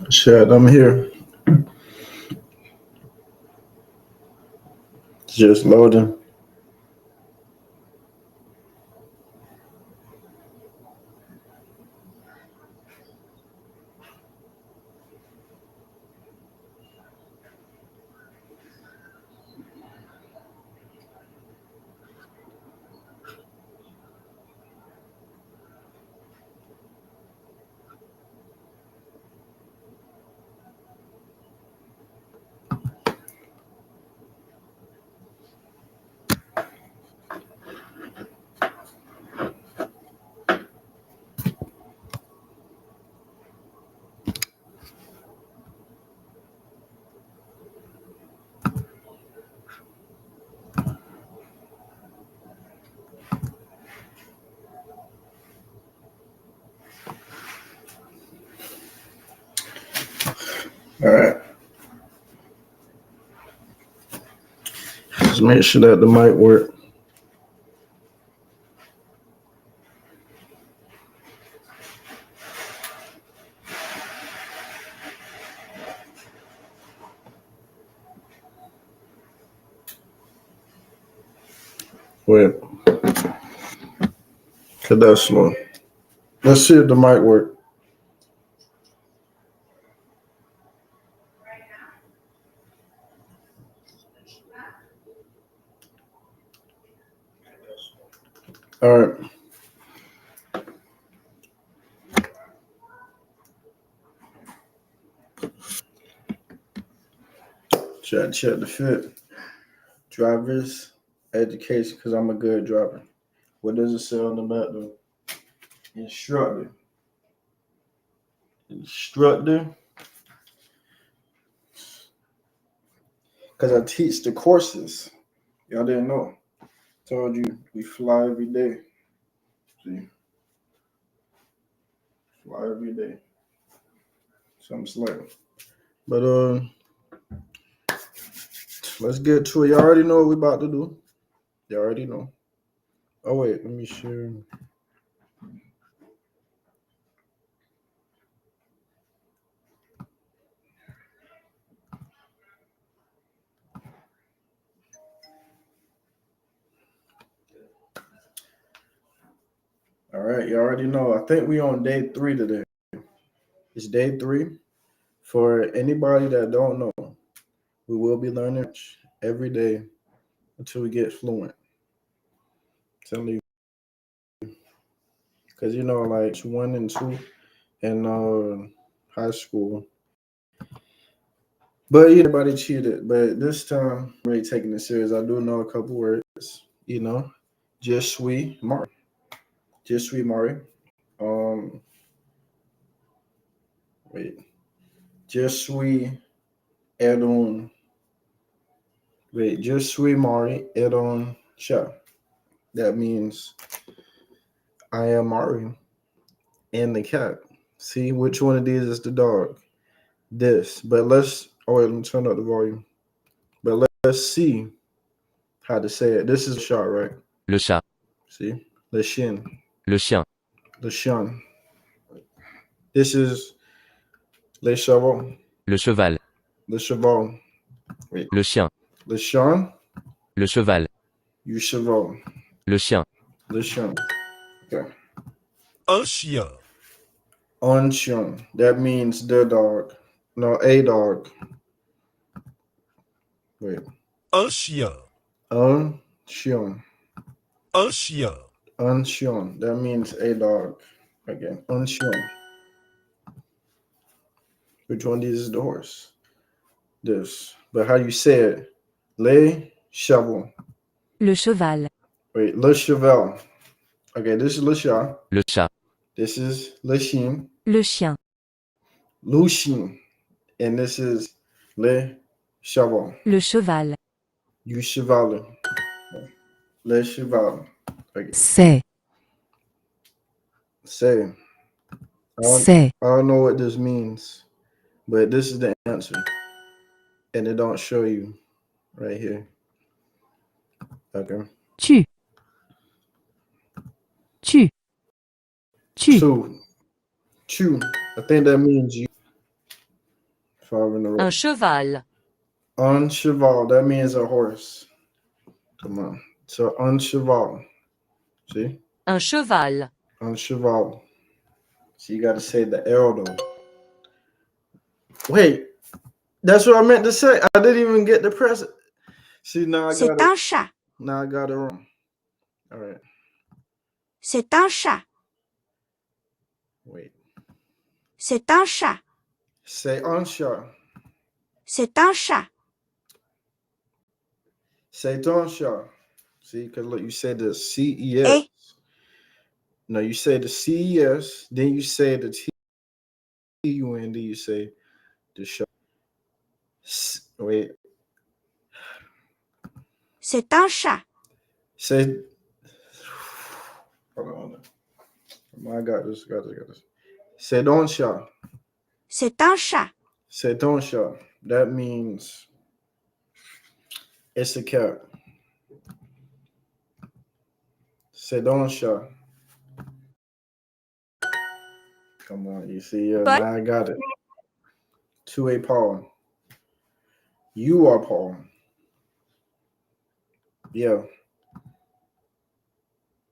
Shit, I'm here. Just loading. All right. Just make sure that the mic work. Wait, cause that's slow. Let's see if the mic work. All right. Check the fit. Drivers education, cause I'm a good driver. What does it say on the back though? Instructor. Instructor. Cause I teach the courses. Y'all didn't know. Told you we fly every day. See, fly every day. Something slight. But let's get to it. Y'all already know what we about to do. You already know. Oh wait, let me share. All right, you already know. I think we on day 3 today. It's day 3. For anybody that don't know, we will be learning every day until we get fluent. Telling you, because like 1 and 2 in high school. But everybody cheated. But this time, I'm really taking it serious. I do know a couple words. You know, Je suis Mari. Je suis Mari. Um, wait. Je suis Edon. Wait. Je suis Mari Edon Cha. That means I am Mari and the cat. See which one of these is the dog? This. But let's. Oh wait, let me turn up the volume. But let's see how to say it. This is a shot, right? Le chat, See, le chien, le chien, le chien. This is le cheval, le cheval, le cheval. Wait, le chien, le chien, le cheval, you cheval, le chien, le chien. Okay. Un chien. Un chien. That means the dog. No, a dog. Wait. Un chien. Un chien. Un chien. Un chien. That means a dog. Again. Un chien. Which one of these is the horse? This. But how you say it? Le cheval. Le cheval. Wait, le cheval. Okay, this is le chat. le chat, This is le chien. Le chien. Le chien. And this is le cheval. Le cheval. You cheval. Le cheval. Okay. C'est. Say. C'est. I don't know what this means, but this is the answer. And it don't show you right here. Okay. Tu. Tu. Tu. Two. Chew. I think that means you. 5 in a row. Un cheval. Un cheval, that means a horse. Come on. So un cheval. See? Un cheval. Un cheval. So you gotta say the L though. Wait, that's what I meant to say. I didn't even get the press. See, now I got C'est it. un chat. Now I got it wrong. All right. C'est un chat. Wait. C'est un chat. Say un chat. C'est un chat. Say ton chat. See, because look, you said the CES. Et No, you say the CES, then you say the TUN, then you say the shot. Wait. c'est un chat. Say. Hold on. I got this. Say don chat. C'est un chat. Say ton chat. That means it's a cat. Say don chat. Come on, you see, Paul? now I got it. 2A Paul. You are Paul. Yeah.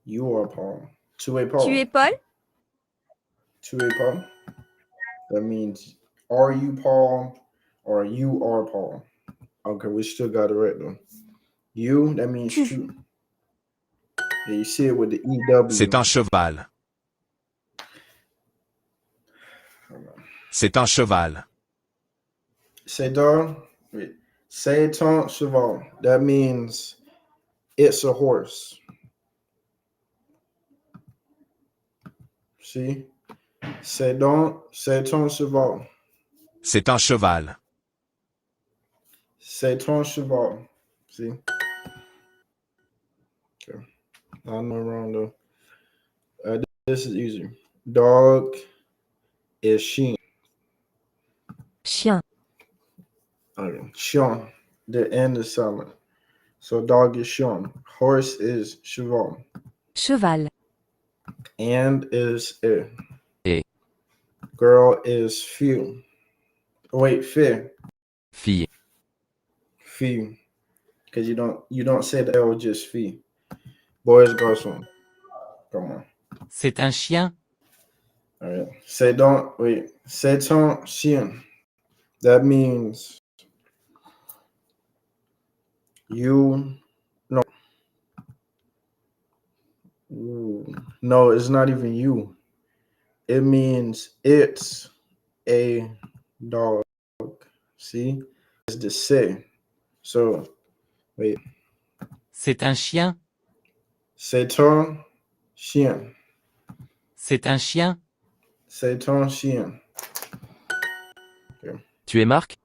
You are Paul. 2A Paul. Tu es Paul? 2A Paul. That means, are you Paul or you are Paul? Okay, we still got it right though. You, that means you. Yeah, you see it with the EW. C'est un cheval. C'est un cheval. C'est ton, wait. C'est ton cheval. That means it's a horse. See? C'est ton cheval. C'est un cheval. C'est ton cheval. See? Okay. I'm not wrong though. This is easy. Dog is chien. chien, Okay. Chien. The end is silent. So dog is chien. Horse is cheval. cheval, And is a. Et. Girl is fille. Wait, fille. Fille. Fille. Because you don't say the L, just fille. Boys, garçon. Come on. C'est un chien. All right. C'est ton chien. That means you. No. Ooh. No, it's not even you. It means it's a dog. See? It's the say. So, wait. C'est un chien. C'est ton chien. C'est un chien. C'est ton chien. Tu es Marc?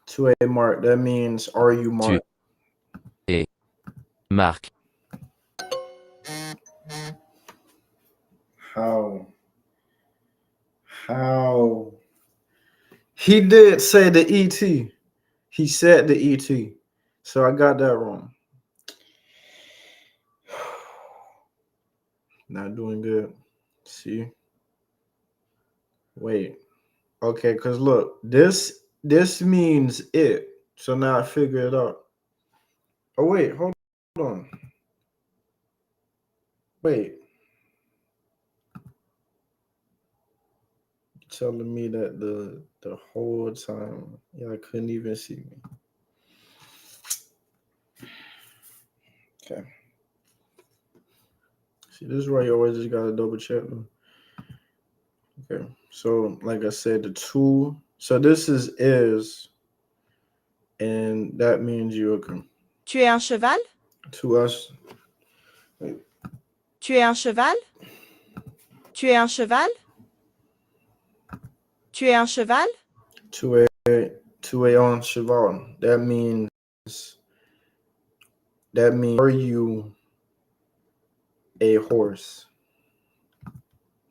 To a Mark. That means, are you Mark? Tu es Marc. How? He did say the ET. He said the ET. So I got that wrong. Not doing good. See? Wait. Okay, because look, this means it. So now I figure it out. Oh, wait, hold on. Wait. Telling me that the whole time y'all couldn't even see me. Okay. See, this is why you always just gotta double check them. Okay, so like I said, the two. So this is, and that means you okay. Tu es un cheval? To us. Wait. Tu es un cheval? Tu es un cheval? Tu es un cheval? To a on cheval. That means are you a horse?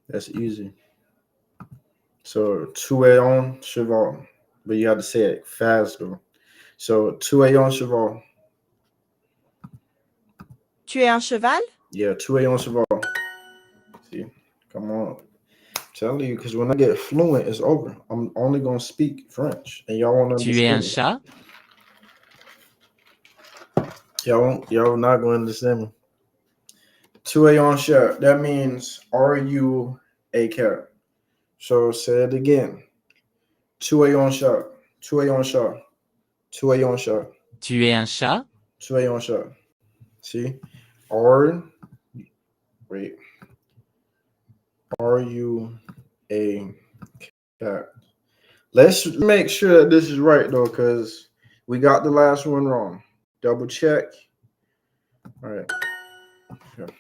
That's easy. So to a on cheval, but you have to say it fast though. So to a on cheval. Tu es un cheval? Yeah, to a on cheval. See, come on. Telling you, because when I get fluent, it's over. I'm only gonna speak French, and y'all won't Tu es un understand me. chat? Y'all not gonna understand me. Tu es un chat. That means, are you a cat? So say it again. Tu es un chat. Tu es un chat. Tu es un chat. Tu es un chat? Tu es un chat. See? Are wait. Are you a cat? Let's make sure that this is right though, because we got the last one wrong. Double check. All right. Okay.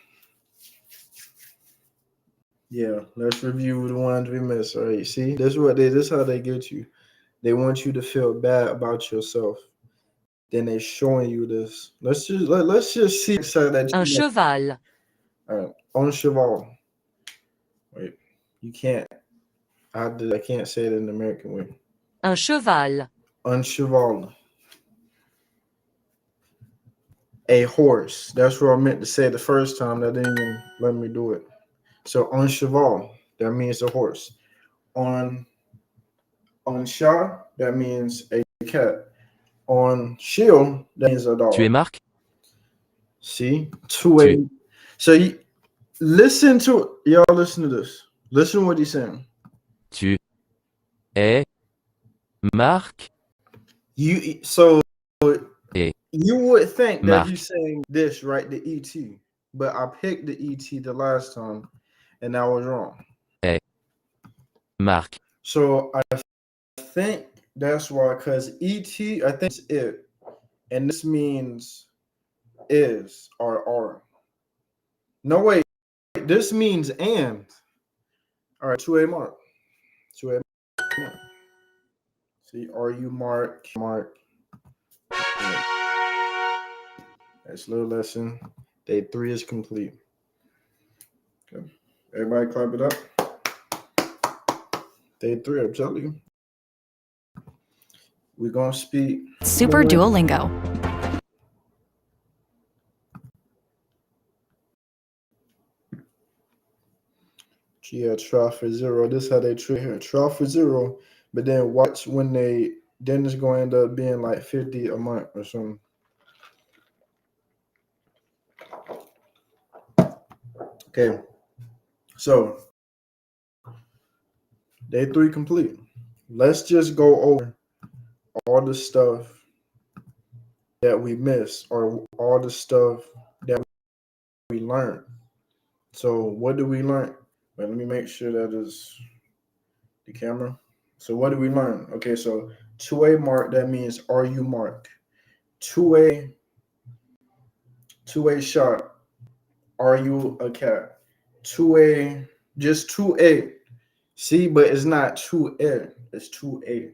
Yeah, let's review the ones we missed. All right. See, this is how they get you. They want you to feel bad about yourself. Then they're showing you this. Let's just see so that Un you know. cheval. All right. On cheval. Wait, you can't. I can't say it in the American way. Un cheval. Un cheval. A horse. That's what I meant to say the first time. That didn't even let me do it. So un cheval, that means a horse. On chat, that means a cat. On shield, that means a Tu es dog. Marc? See? Two Tu. way. So listen to y'all listen to this. Listen to what he's saying. Tu es Marc? So Et you would think that Marc. he's saying this, right? The ET. But I picked the ET the last time and I was wrong. est Marc. So I think that's why, because ET, I think it's it. And this means is or are. No, wait. This means and. All right, 2A mark. 2A mark. See, are you Mark? Mark. That's a little lesson. Day 3 is complete. Okay. Everybody clap it up. Day 3, I'm telling you. We're going to speak. Super Duolingo. Yeah, try for 0. This is how they treat here. Try for 0, but then watch when then it's going to end up being like 50 a month or something. Okay, so day 3 complete. Let's just go over all the stuff that we missed or all the stuff that we learned. So what did we learn? Wait, let me make sure that is the camera. So what did we learn? Okay, so 2A mark, that means are you marked? 2A shot, are you a cat? 2A, just 2A. See, but it's not 2A, it's 2A.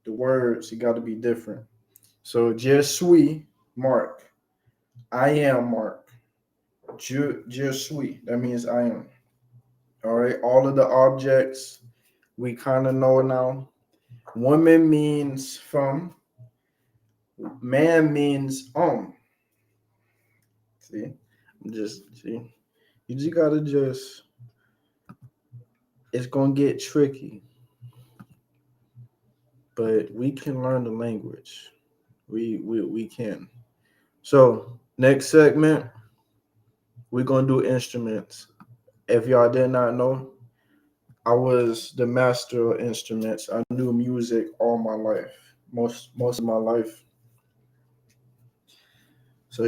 The words, you got to be different. So je suis Mark. I am Mark. Je suis. That means I am. All right. All of the objects we kind of know now. Woman means from. Man means See, see. You just gotta just. It's gonna get tricky, but we can learn the language. We can. So next segment, we're gonna do instruments. If y'all did not know, I was the master of instruments. I knew music all my life, most of my life. So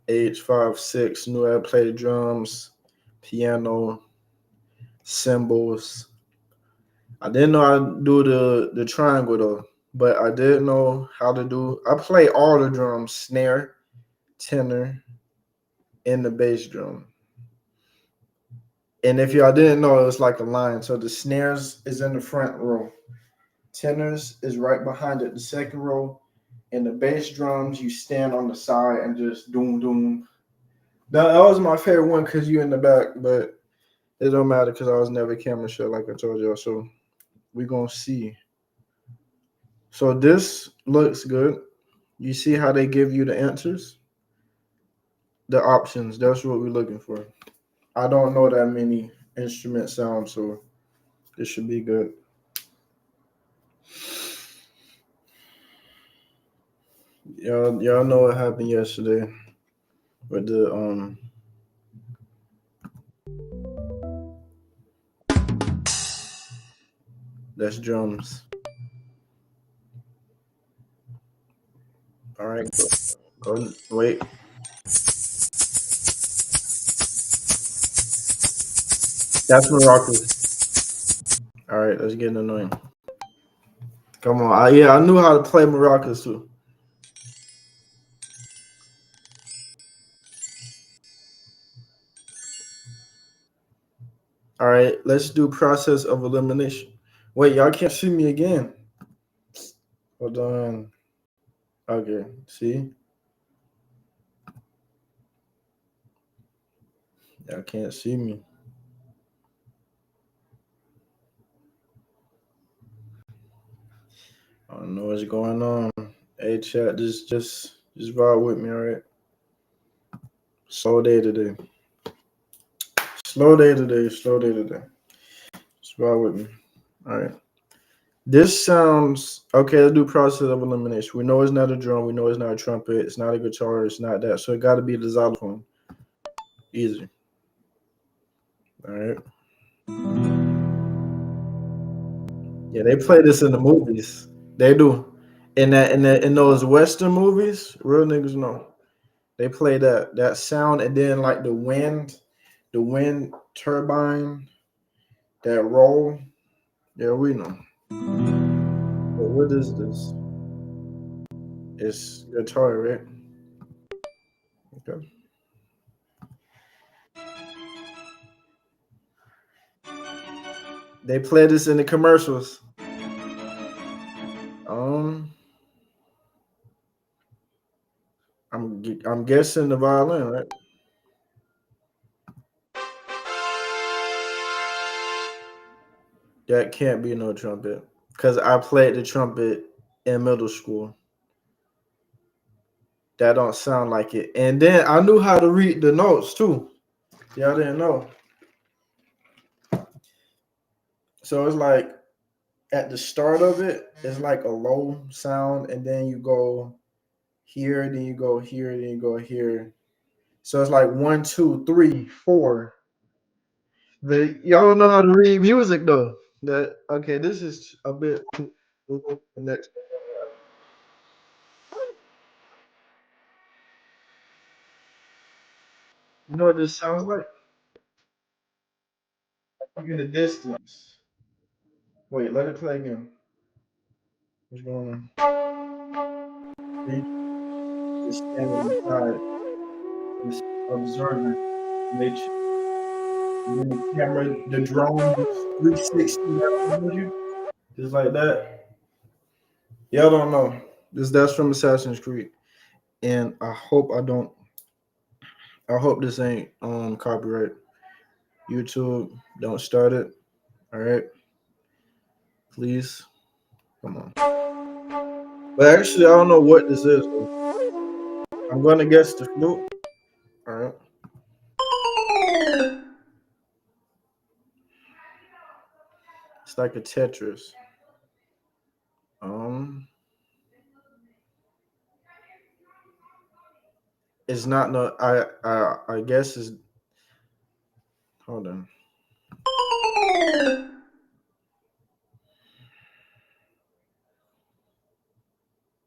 age 5, 6, knew how to play the drums, piano, cymbals. I didn't know how to do the triangle though, but I did know how to do. I play all the drums: snare, tenor, and the bass drum. And if y'all didn't know, it was like a line. So the snares is in the front row, tenors is right behind it, the second row, and the bass drums you stand on the side and just doom doom. That was my favorite one because you in the back, but it don't matter because I was never camera shy like I told y'all. So we're gonna see. So this looks good. You see how they give you the answers, the options. That's what we're looking for. I don't know that many instrument sound, so this should be good. Y'all know what happened yesterday with the. That's drums. All right, go. Wait. That's maracas. All right, that's getting annoying. Come on. Yeah, I knew how to play maracas too. All right, let's do process of elimination. Wait, y'all can't see me again. Hold on. Okay, see? Y'all can't see me. I don't know what's going on. Hey chat, just vibe with me, all right? Slow day today. Slow day today. Slow day today. Just vibe with me. All right. This sounds okay. Let's do process of elimination. We know it's not a drum. We know it's not a trumpet. It's not a guitar. It's not that. So it got to be the xylophone. Easy. All right. Yeah, they play this in the movies. They do. In those Western movies, real niggas know. They play that sound and then like the wind turbine, that roll. Yeah, we know. But what is this? It's guitar, right? Okay. They play this in the commercials. Um, I'm guessing the violin, right? That can't be no trumpet because I played the trumpet in middle school. That don't sound like it. And then I knew how to read the notes too. Y'all didn't know. So it's like at the start of it, it's like a low sound, and then you go here, then you go here, then you go here. So it's like 1, 2, 3, 4. Y'all don't know how to read music though. That okay? This is a bit next. You know what this sounds like? Look in the distance. Wait, let it play again. What's going on? See, just standing inside, just observing nature. And then the camera, the drone, 360 behind you, just like that. Y'all don't know. That's from Assassin's Creed, and I hope I don't. I hope this ain't copyright. YouTube, don't start it. All right, please. Come on. But actually, I don't know what this is. Though. I'm gonna guess the flute. All right. It's like a Tetris. Um, it's not no. I guess it's. Hold on.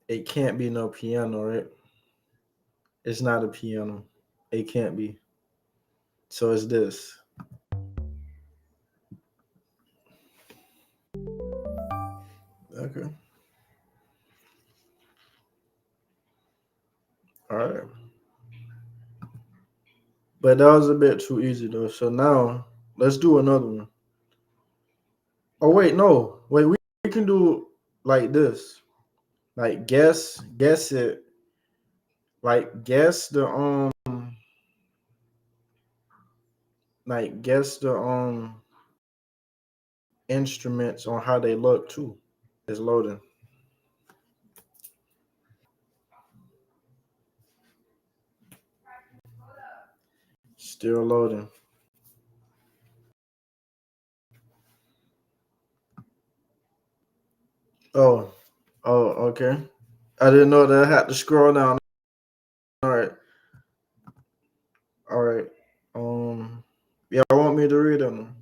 It can't be no piano, right? It's not a piano. It can't be. So it's this. Okay. All right. But that was a bit too easy though. So now let's do another one. Oh wait, no. Wait, we can do like this. Like guess it. Like guess the instruments on how they look too. It's loading. Still loading. Oh, oh, okay. I didn't know that I had to scroll down. All right, all right. Yeah, I want me to read them.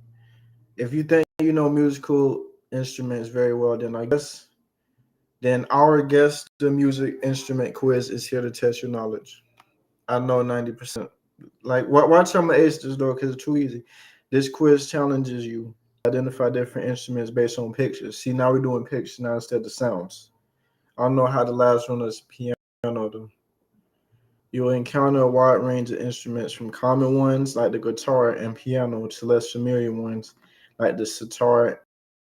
If you think you know musical instruments very well, then our guess the music instrument quiz is here to test your knowledge. I know 90%. Like, watch how I'm gonna ace this though, because it's too easy. This quiz challenges you to identify different instruments based on pictures. See, now we're doing pictures now instead of sounds. I don't know how the last one is piano though. You'll encounter a wide range of instruments from common ones like the guitar and piano to less familiar ones like the sitar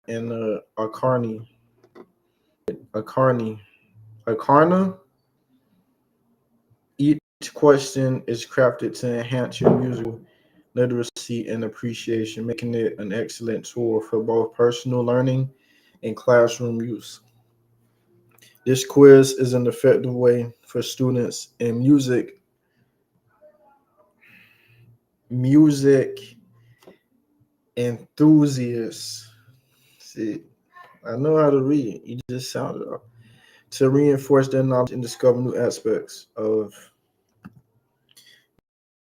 and the acarni. Acarni. Acarna. Each question is crafted to enhance your musical literacy and appreciation, making it an excellent tool for both personal learning and classroom use. This quiz is an effective way for students and music enthusiasts. See, I know how to read. You just sounded off. To reinforce their knowledge and discover new aspects of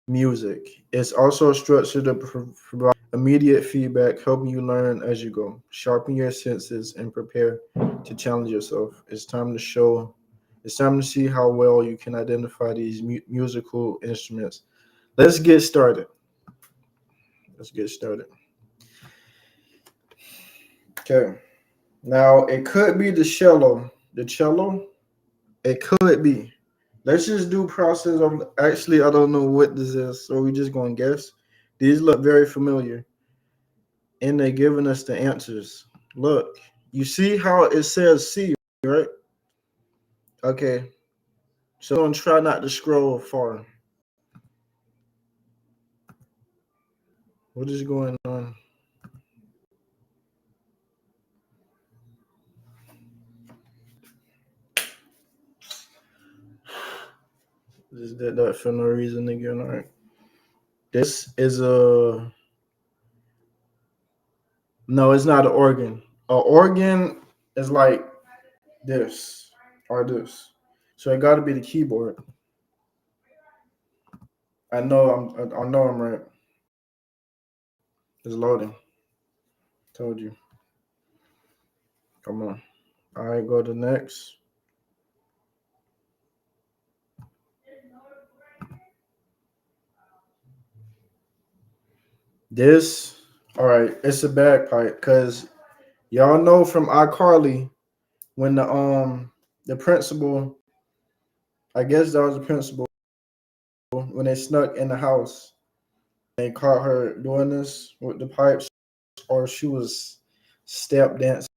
music. It's also structured to provide immediate feedback, helping you learn as you go. Sharpen your senses and prepare to challenge yourself. It's time to see how well you can identify these musical instruments. Let's get started. Let's get started. Okay. Now, it could be the cello. The cello, it could be. Let's just do process of. Actually, I don't know what this is, so we just gonna guess. These look very familiar, and they're giving us the answers. Look, you see how it says C, right? Okay, so I'm gonna try not to scroll far. What is going on? Just did that for no reason again. All right. This is a no. It's not an organ. A organ is like this or this. So it got to be the keyboard. I know I'm right. It's loading. Told you. Come on. All right, go to next. This, all right, it's a bagpipe because y'all know from iCarly when the principal, I guess that was the principal, when they snuck in the house, they caught her doing this with the pipes, or she was step dancing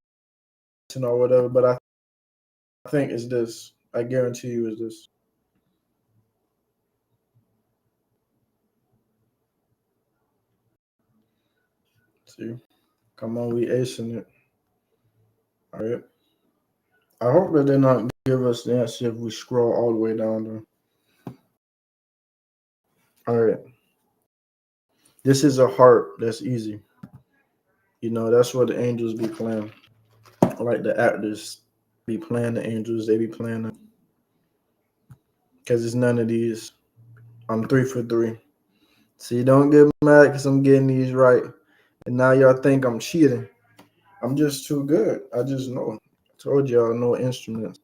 or whatever. But I think it's this. I guarantee you, it's this. See, come on, we acing it. All right. I hope that they not give us the answer if we scroll all the way down there. All right. This is a harp. That's easy. You know, that's what the angels be playing. Like the actors be playing the angels. They be playing them. Because it's none of these. I'm 3 for 3. See, don't get mad because I'm getting these right. And now y'all think I'm cheating. I'm just too good. I just know. I told y'all no instruments.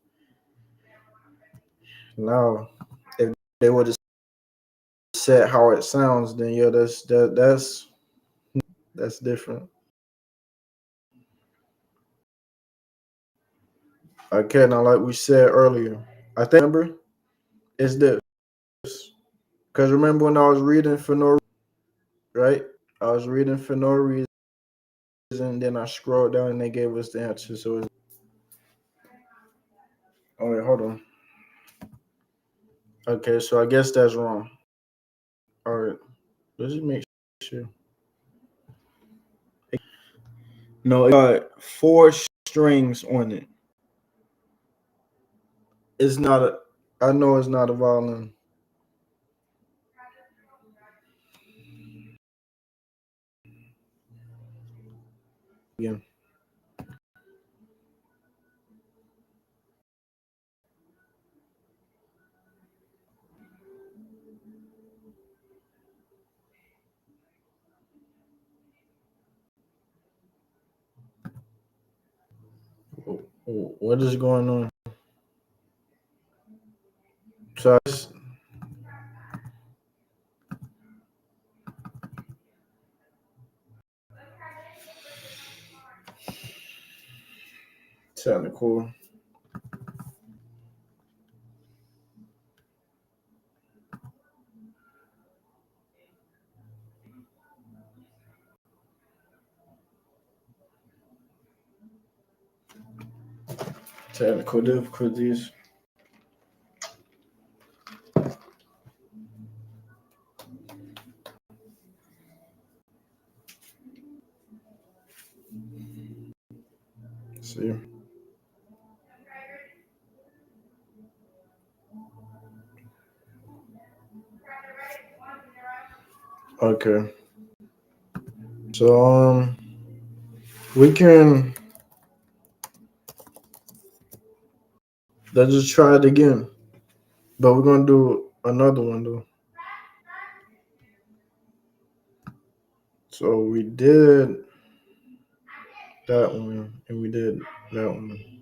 Now, if they would have said how it sounds, then yeah, that's different. Okay, now like we said earlier, I think remember it's this. Because remember when I was reading for no reason, right? I was reading for no reason, then I scrolled down and they gave us the answer. So it's, oh wait, hold on. Okay, so I guess that's wrong. All right, let's just make sure. No, it got 4 strings on it. It's not a. I know it's not a violin. Again, what is going on? So it's technical. Technical difficulties. See. Okay. So we can let's just try it again. But we're gonna do another one though. So we did that one and we did that one.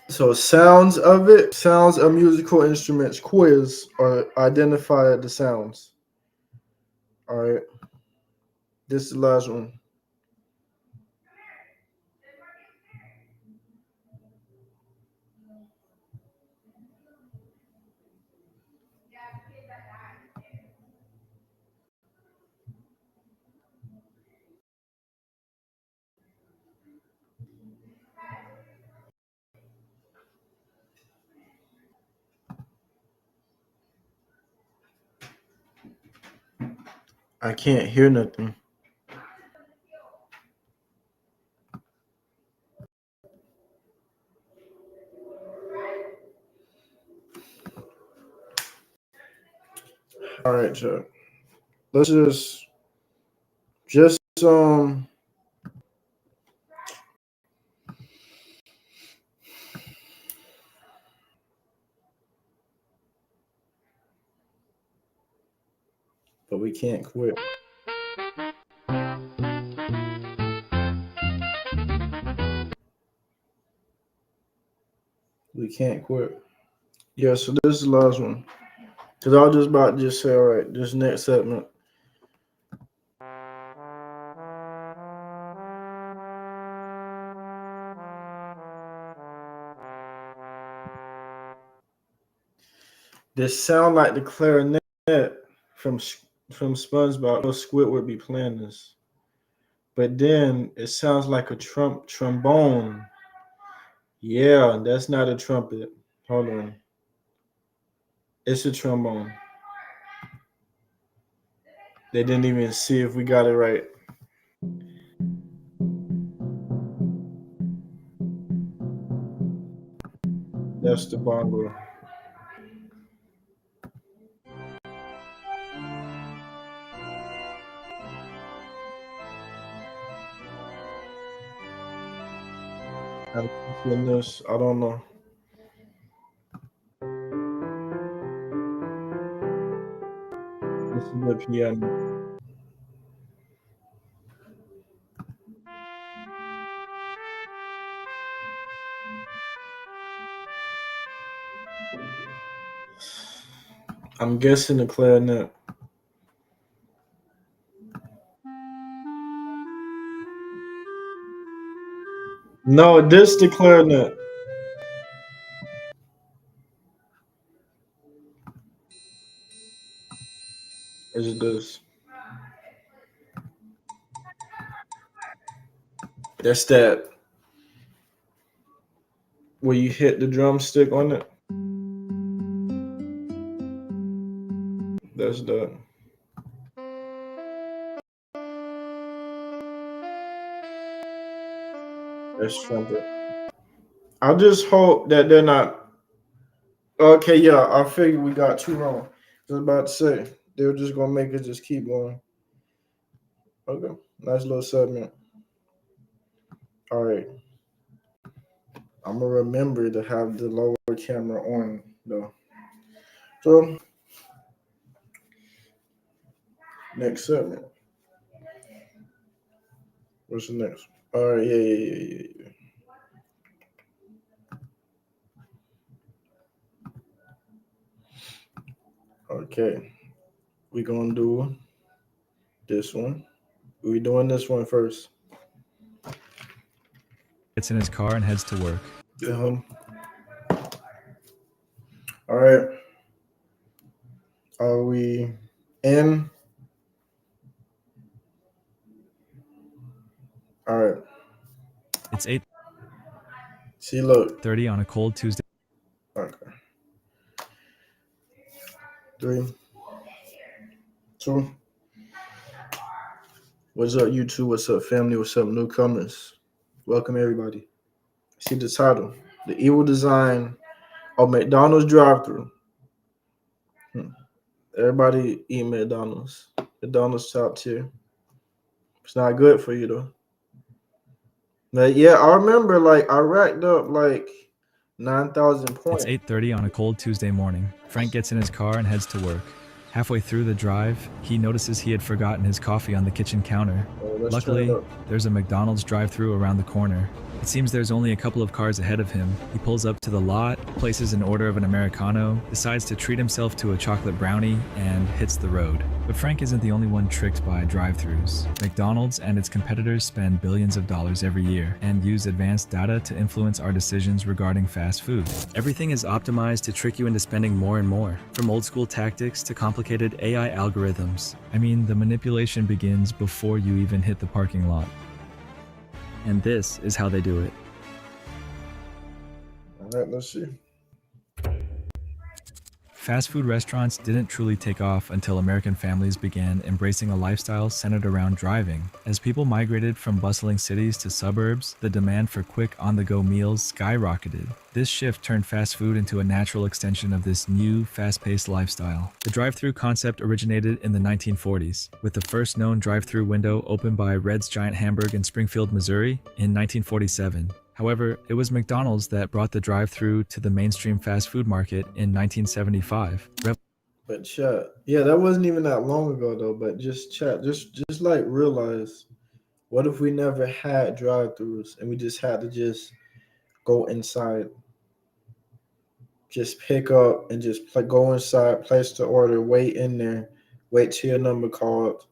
So sounds of musical instruments quiz or identify the sounds. All right. This is the last one. I can't hear nothing. All right, Chuck. Let's just but we can't quit. We can't quit. Yeah, so this is the last one. Cause I was just about to just say, all right, this next segment. This sound like the clarinet from from SpongeBob. Squidward be playing this, but then it sounds like a trombone. Yeah, that's not a trumpet. Hold on, it's a trombone. They didn't even see if we got it right. That's the bongo. This, I don't know. This is the piano. I'm guessing the clarinet. No, this the clarinet. Is it this? That's that where you hit the drumstick on it. That's the that's trumpet. I just hope that they're not. Okay, yeah, I figured we got two wrong. I was about to say they were just gonna make us just keep going. Okay, nice little segment. All right, I'm gonna remember to have the lower camera on though. So next segment. What's the next one? All right, yeah. Okay, we gonna do this one. We doing this one first. Gets in his car and heads to work. All right. Are we in? All right. It's 8:30 See, look. on a cold Tuesday. Okay. 3, 2. What's up, YouTube? What's up, family? What's up, newcomers? Welcome, everybody. See the title: The Evil Design of McDonald's Drive-Thru. Everybody eat McDonald's. McDonald's top tier. It's not good for you though. But yeah, I remember like I racked up like 9,000 points. It's 8:30 on a cold Tuesday morning. Frank gets in his car and heads to work. Halfway through the drive, he notices he had forgotten his coffee on the kitchen counter. Luckily, there's a McDonald's drive-thru around the corner. It seems there's only a couple of cars ahead of him. He pulls up to the lot, places an order of an Americano, decides to treat himself to a chocolate brownie, and hits the road. But Frank isn't the only one tricked by drive-thrus. McDonald's and its competitors spend billions of dollars every year and use advanced data to influence our decisions regarding fast food. Everything is optimized to trick you into spending more and more, from old-school tactics to complicated AI algorithms. I mean, the manipulation begins before you even hit the parking lot. And this is how they do it. All right, let's see. Fast food restaurants didn't truly take off until American families began embracing a lifestyle centered around driving. As people migrated from bustling cities to suburbs, the demand for quick on-the-go meals skyrocketed. This shift turned fast food into a natural extension of this new, fast-paced lifestyle. The drive-thru concept originated in the 1940s, with the first known drive-thru window opened by Red's Giant Hamburg in Springfield, Missouri, in 1947. However, it was McDonald's that brought the drive-thru to the mainstream fast food market in 1975. But chat, yeah, that wasn't even that long ago though. But just chat, just like realize, what if we never had drive-thrus and we just had to just go inside, just pick up and just go inside, place the order, wait in there, wait till your number called.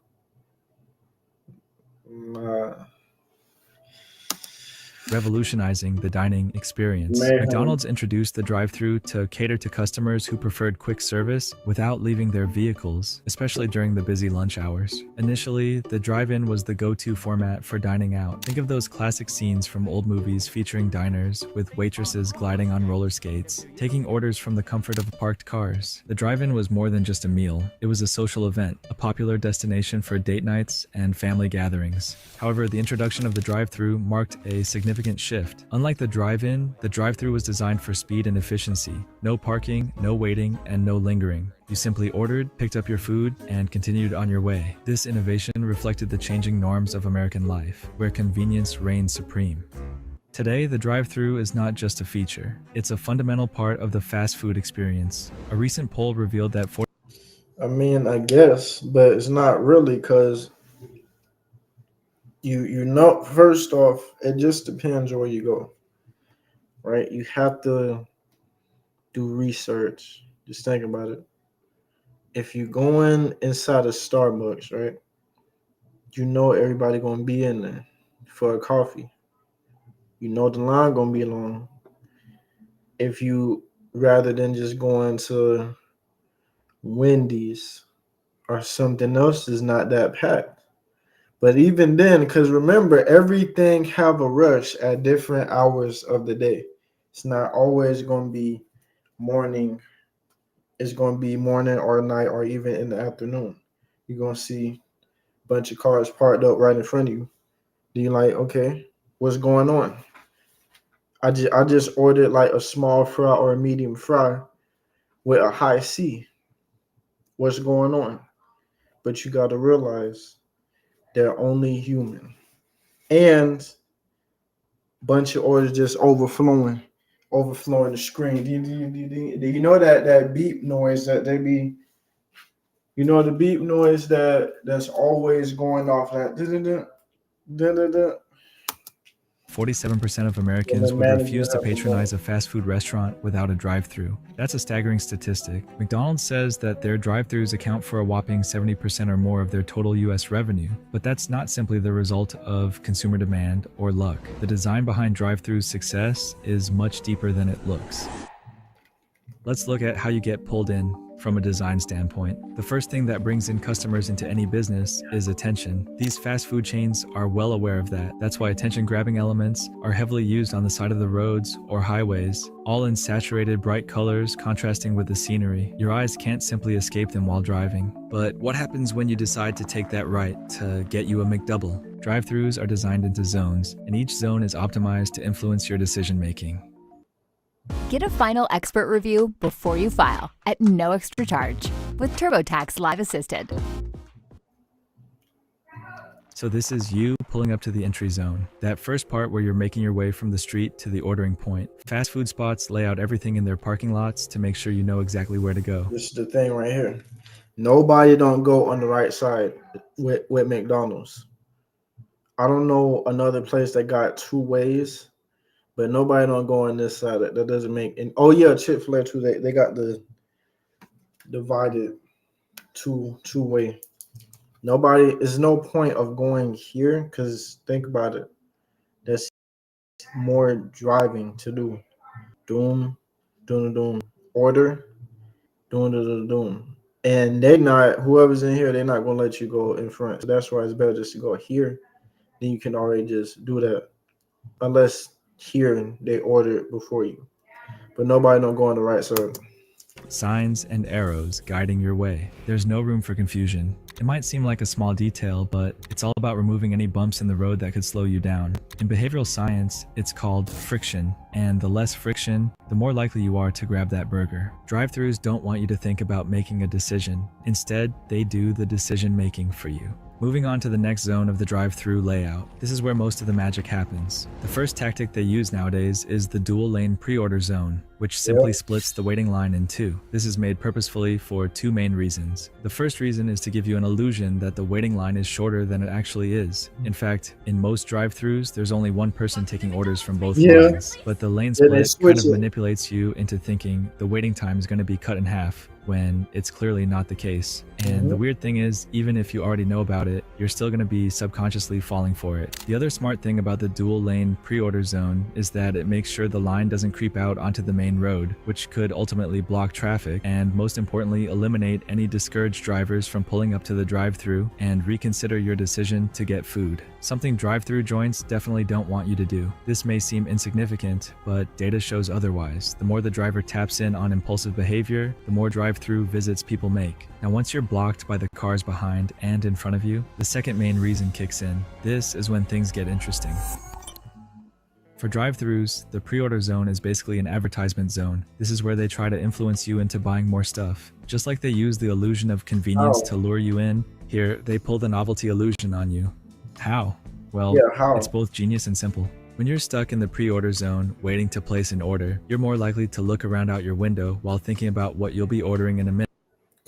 Revolutionizing the dining experience. McDonald's introduced the drive-thru to cater to customers who preferred quick service without leaving their vehicles, especially during the busy lunch hours. Initially, the drive-in was the go-to format for dining out. Think of those classic scenes from old movies featuring diners with waitresses gliding on roller skates, taking orders from the comfort of parked cars. The drive-in was more than just a meal. It was a social event, a popular destination for date nights and family gatherings. However, the introduction of the drive-thru marked a significant shift. Unlike the drive-in, the drive-thru was designed for speed and efficiency. No parking, no waiting, and no lingering. You simply ordered, picked up your food, and continued on your way. This innovation reflected the changing norms of American life, where convenience reigned supreme. Today, the drive-thru is not just a feature. It's a fundamental part of the fast food experience. A recent poll revealed that I guess, but it's not really, because you know, first off, it just depends where you go, right? You have to do research. Just think about it. If you going inside of Starbucks, right, you know everybody gonna be in there for a coffee. You know the line gonna be long. If you, rather than just going to Wendy's or something else, is not that packed. But even then, because remember, everything have a rush at different hours of the day. It's not always going to be morning. It's going to be morning or night or even in the afternoon. You're going to see a bunch of cars parked up right in front of you. Then you're like, okay, what's going on? I just ordered like a small fry or a medium fry with a high C. What's going on? But you got to realize they're only human. And bunch of orders just overflowing the screen. Do you know that beep noise that they be? You know the beep noise that's always going off, that Dun, dun, dun. 47% of Americans would refuse to patronize a fast food restaurant without a drive-thru. That's a staggering statistic. McDonald's says that their drive-thrus account for a whopping 70% or more of their total US revenue, but that's not simply the result of consumer demand or luck. The design behind drive-thru's success is much deeper than it looks. Let's look at how you get pulled in from a design standpoint. The first thing that brings in customers into any business is attention. These fast food chains are well aware of that. That's why attention-grabbing elements are heavily used on the side of the roads or highways, all in saturated bright colors contrasting with the scenery. Your eyes can't simply escape them while driving. But what happens when you decide to take that right to get you a McDouble? Drive-thrus are designed into zones, and each zone is optimized to influence your decision-making. Get a final expert review before you file at no extra charge with TurboTax Live Assisted. So this is you pulling up to the entry zone. That first part where you're making your way from the street to the ordering point. Fast food spots lay out everything in their parking lots to make sure you know exactly where to go. This is the thing right here. Nobody don't go on the right side with McDonald's. I don't know another place that got two ways. But nobody don't go on this side. That doesn't make any. Oh yeah, Chick-fil-A too. They got the divided two-way. Nobody. There's no point of going here because think about it. There's more driving to do. Doom, order, doom. And they not. Whoever's in here, they're not gonna let you go in front. So that's why it's better just to go here. Then you can already just do that, unless here they order it before you, but nobody don't go on the right side. Signs and arrows guiding your way. There's no room for confusion. It might seem like a small detail, but it's all about removing any bumps in the road that could slow you down. In behavioral science, it's called friction, and the less friction, the more likely you are to grab that burger. Drive-thrus don't want you to think about making a decision. Instead, they do the decision making for you. Moving on to the next zone of the drive-thru layout. This is where most of the magic happens. The first tactic they use nowadays is the dual-lane pre-order zone, which simply splits the waiting line in two. This is made purposefully for two main reasons. The first reason is to give you an illusion that the waiting line is shorter than it actually is. In fact, in most drive-thrus, there's only one person taking orders from both lines, but the lane split kind of manipulates you into thinking the waiting time is going to be cut in half, when it's clearly not the case. And the weird thing is, even if you already know about it, you're still going to be subconsciously falling for it. The other smart thing about the dual lane pre-order zone is that it makes sure the line doesn't creep out onto the main road, which could ultimately block traffic, and most importantly, eliminate any discouraged drivers from pulling up to the drive-thru and reconsider your decision to get food. Something drive-thru joints definitely don't want you to do. This may seem insignificant, but data shows otherwise. The more the driver taps in on impulsive behavior, the more drive-thru visits people make. Now, once you're blocked by the cars behind and in front of you, the second main reason kicks in. This is when things get interesting. For drive-thrus, the pre-order zone is basically an advertisement zone. This is where they try to influence you into buying more stuff. Just like they use the illusion of convenience to lure you in, here they pull the novelty illusion on you. How? Well, it's both genius and simple. When you're stuck in the pre-order zone waiting to place an order, you're more likely to look around out your window while thinking about what you'll be ordering in a minute.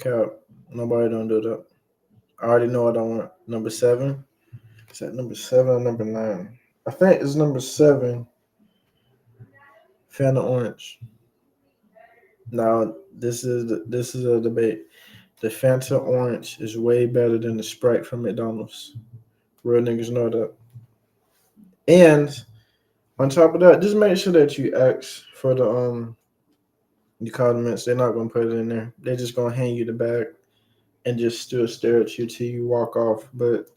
Cap, nobody don't do that. I already know what I want. Number 7. Is that number 7 or number 9? I think it's number 7. Fanta orange. Now this is a debate. The Fanta orange is way better than the Sprite from McDonald's. Real niggas know that. And on top of that, just make sure that you ask for the condiments. They're not gonna put it in there. They're just gonna hand you the bag and just still stare at you till you walk off. But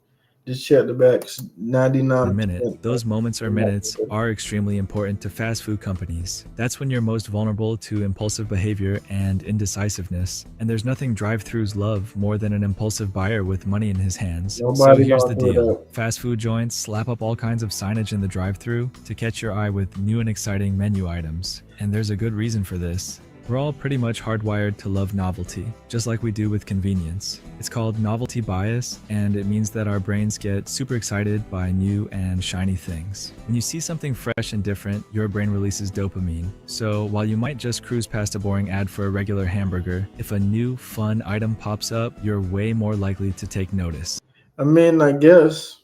just check the backs. 99%. A minute. Those moments or minutes are extremely important to fast food companies. That's when you're most vulnerable to impulsive behavior and indecisiveness. And there's nothing drive-thrus love more than an impulsive buyer with money in his hands. So here's the deal. Fast food joints slap up all kinds of signage in the drive-thru to catch your eye with new and exciting menu items. And there's a good reason for this. We're all pretty much hardwired to love novelty, just like we do with convenience. It's called novelty bias, and it means that our brains get super excited by new and shiny things. When you see something fresh and different, your brain releases dopamine. So while you might just cruise past a boring ad for a regular hamburger, if a new, fun item pops up, you're way more likely to take notice. I mean, I guess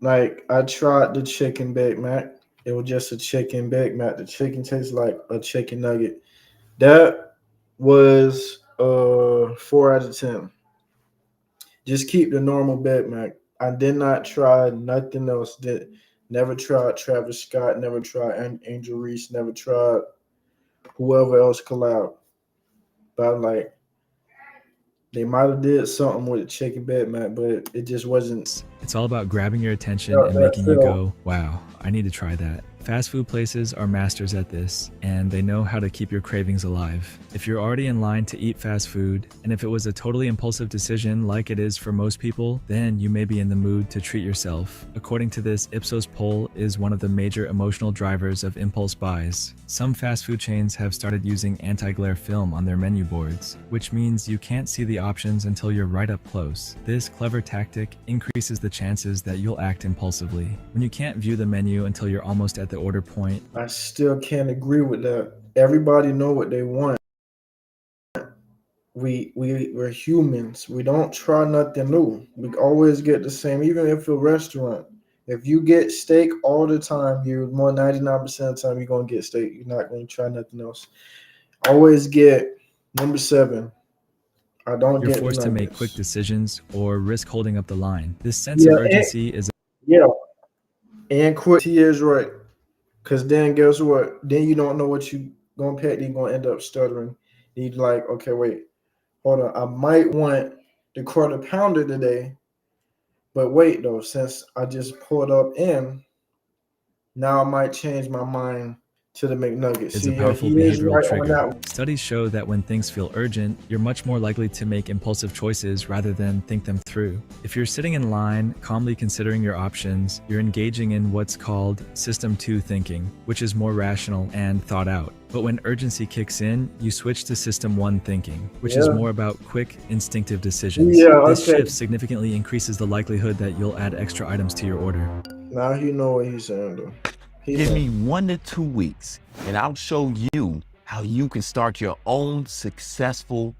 Like I tried the chicken Big Mac. It was just a chicken Big Mac. The chicken tastes like a chicken nugget. That was 4 out of 10. Just keep the normal Big Mac. I did not try nothing else. Did never tried Travis Scott. Never tried Angel Reese. Never tried whoever else collab. But I'm like, they might have did something with the chicken Big Mac, but it just wasn't. It's all about grabbing your attention Yeah, and that's making you it. go, wow, I need to try that. Fast food places are masters at this, and they know how to keep your cravings alive. If you're already in line to eat fast food, and if it was a totally impulsive decision like it is for most people, then you may be in the mood to treat yourself. According to this, Ipsos poll is one of the major emotional drivers of impulse buys. Some fast food chains have started using anti-glare film on their menu boards, which means you can't see the options until you're right up close. This clever tactic increases the chances that you'll act impulsively. When you can't view the menu until you're almost at the order point, I still can't agree with that. Everybody know what they want. We're humans. We don't try nothing new. We always get the same. Even if a restaurant, if you get steak all the time, you're more 99% of the time you're gonna get steak. You're not gonna try nothing else. Always get number 7. I don't you're get the forced to make quick nuggets. decisions or risk holding up the line. This sense Yeah, of urgency is yeah, and quick. He is right. Cause then guess what? Then you don't know what you gonna pick. Then you're gonna end up stuttering. You're like, okay, wait, hold on. I might want the quarter pounder today, but wait though, since I just pulled up in, now I might change my mind to the McNuggets. is a See, yeah, powerful he is behavioral right on that trigger. one. Studies show that when things feel urgent, you're much more likely to make impulsive choices rather than think them through. If you're sitting in line, calmly considering your options, you're engaging in what's called System 2 thinking, which is more rational and thought out. But when urgency kicks in, you switch to System 1 thinking, which is Yeah, more about quick, instinctive decisions. yeah, This okay. shift significantly increases the likelihood that you'll add extra items to your order. Now you know what he's saying though. Give me 1 to 2 weeks, and I'll show you how you can start your own successful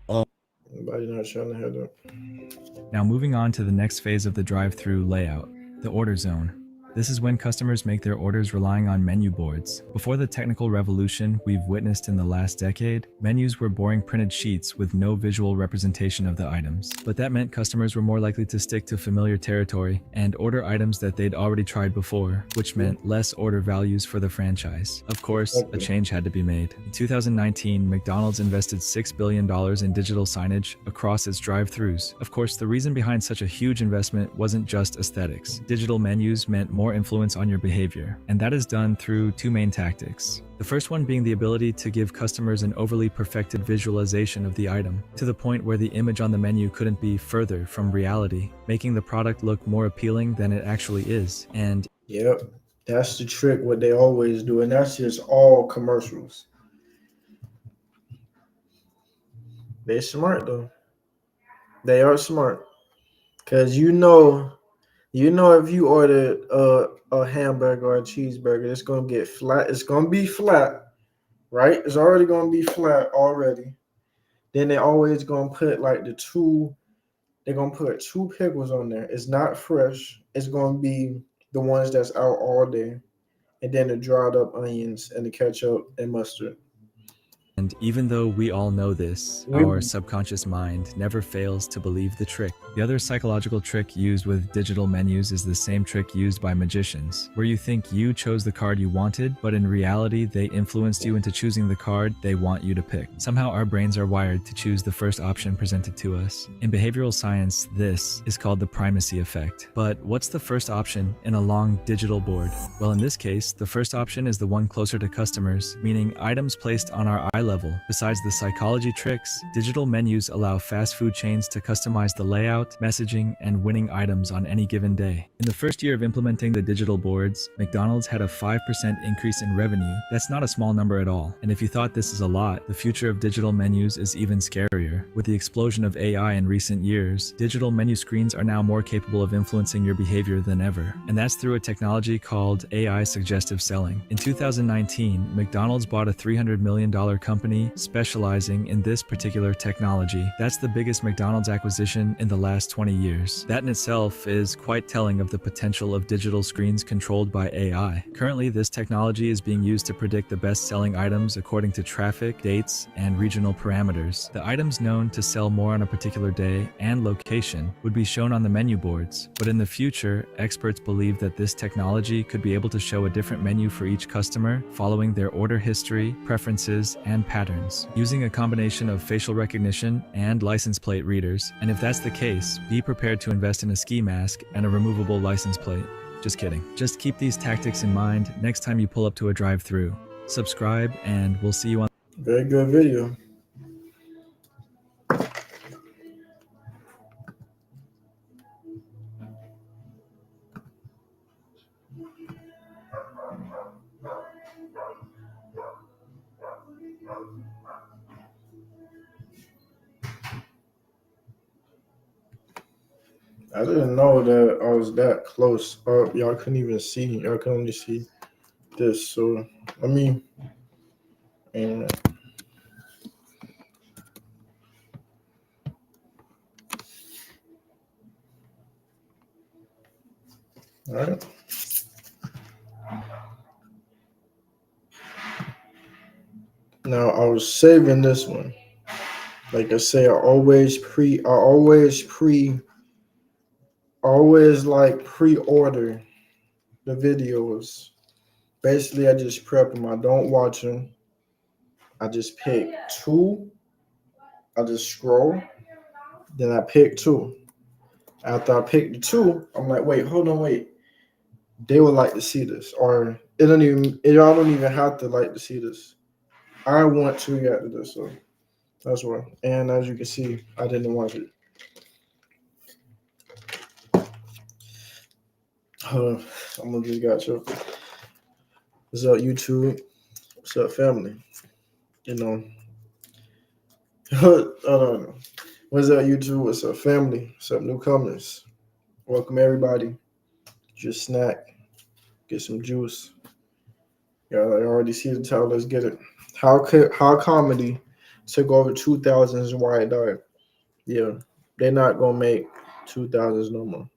Everybody not trying to hear that. Now moving on to the next phase of the drive-through layout, the order zone. This is when customers make their orders relying on menu boards. Before the technical revolution we've witnessed in the last decade, menus were boring printed sheets with no visual representation of the items. But that meant customers were more likely to stick to familiar territory and order items that they'd already tried before, which meant less order values for the franchise. Of course, a change had to be made. In 2019, McDonald's invested $6 billion in digital signage across its drive-thrus. Of course, the reason behind such a huge investment wasn't just aesthetics. Digital menus meant more influence on your behavior, and that is done through 2 main tactics. The first one being the ability to give customers an overly perfected visualization of the item, to the point where the image on the menu couldn't be further from reality, making the product look more appealing than it actually is. And Yep, that's the trick. What they always do, and that's just all commercials. They're smart though. They are smart, cause if you order a hamburger or a cheeseburger, it's gonna get flat. It's gonna be flat, right? It's already gonna be flat already. Then they always gonna put like they're gonna put 2 pickles on there. It's not fresh. It's gonna be the ones that's out all day, and then the dried up onions and the ketchup and mustard. even though we all know this, our subconscious mind never fails to believe the trick. The other psychological trick used with digital menus is the same trick used by magicians, where you think you chose the card you wanted, but in reality, they influenced you into choosing the card they want you to pick. Somehow our brains are wired to choose the first option presented to us. In behavioral science, this is called the primacy effect. But what's the first option in a long digital board? Well, in this case, the first option is the one closer to customers, meaning items placed on our eye level. Besides the psychology tricks, digital menus allow fast food chains to customize the layout, messaging, and winning items on any given day. In the first year of implementing the digital boards, McDonald's had a 5% increase in revenue. That's not a small number at all. And if you thought this is a lot, the future of digital menus is even scarier. With the explosion of AI in recent years, digital menu screens are now more capable of influencing your behavior than ever. And that's through a technology called AI suggestive selling. In 2019, McDonald's bought a $300 million company company specializing in this particular technology. That's the biggest McDonald's acquisition in the last 20 years. That in itself is quite telling of the potential of digital screens controlled by AI. Currently, this technology is being used to predict the best-selling items according to traffic, dates, and regional parameters. The items known to sell more on a particular day and location would be shown on the menu boards, but in the future, experts believe that this technology could be able to show a different menu for each customer following their order history, preferences, and patterns, using a combination of facial recognition and license plate readers. And if that's the case, be prepared to invest in a ski mask and a removable license plate. Just kidding. Just keep these tactics in mind next time you pull up to a drive-thru. Subscribe, and we'll see you on. Very good video. I didn't know that I was that close up. Y'all couldn't even see. Y'all could only see this. So, and all right. Now I was saving this one. Like I say, I always pre-order the videos. Basically, I just prep them. I don't watch them. I just pick two. I just scroll. Then I pick two. After I pick the two, I'm like, wait. They would like to see this, or y'all don't even have to like to see this. I want to react to this, so that's why. And as you can see, I didn't watch it. I'm gonna just got you. What's up, YouTube? What's up, family? You know, I don't know. What's up, YouTube? What's up, family? What's up, newcomers? Welcome, everybody. Just snack, get some juice. Yeah, I already see the title. Let's get it. How comedy took over 2000s and why it died. Yeah, they're not gonna make 2000s no more.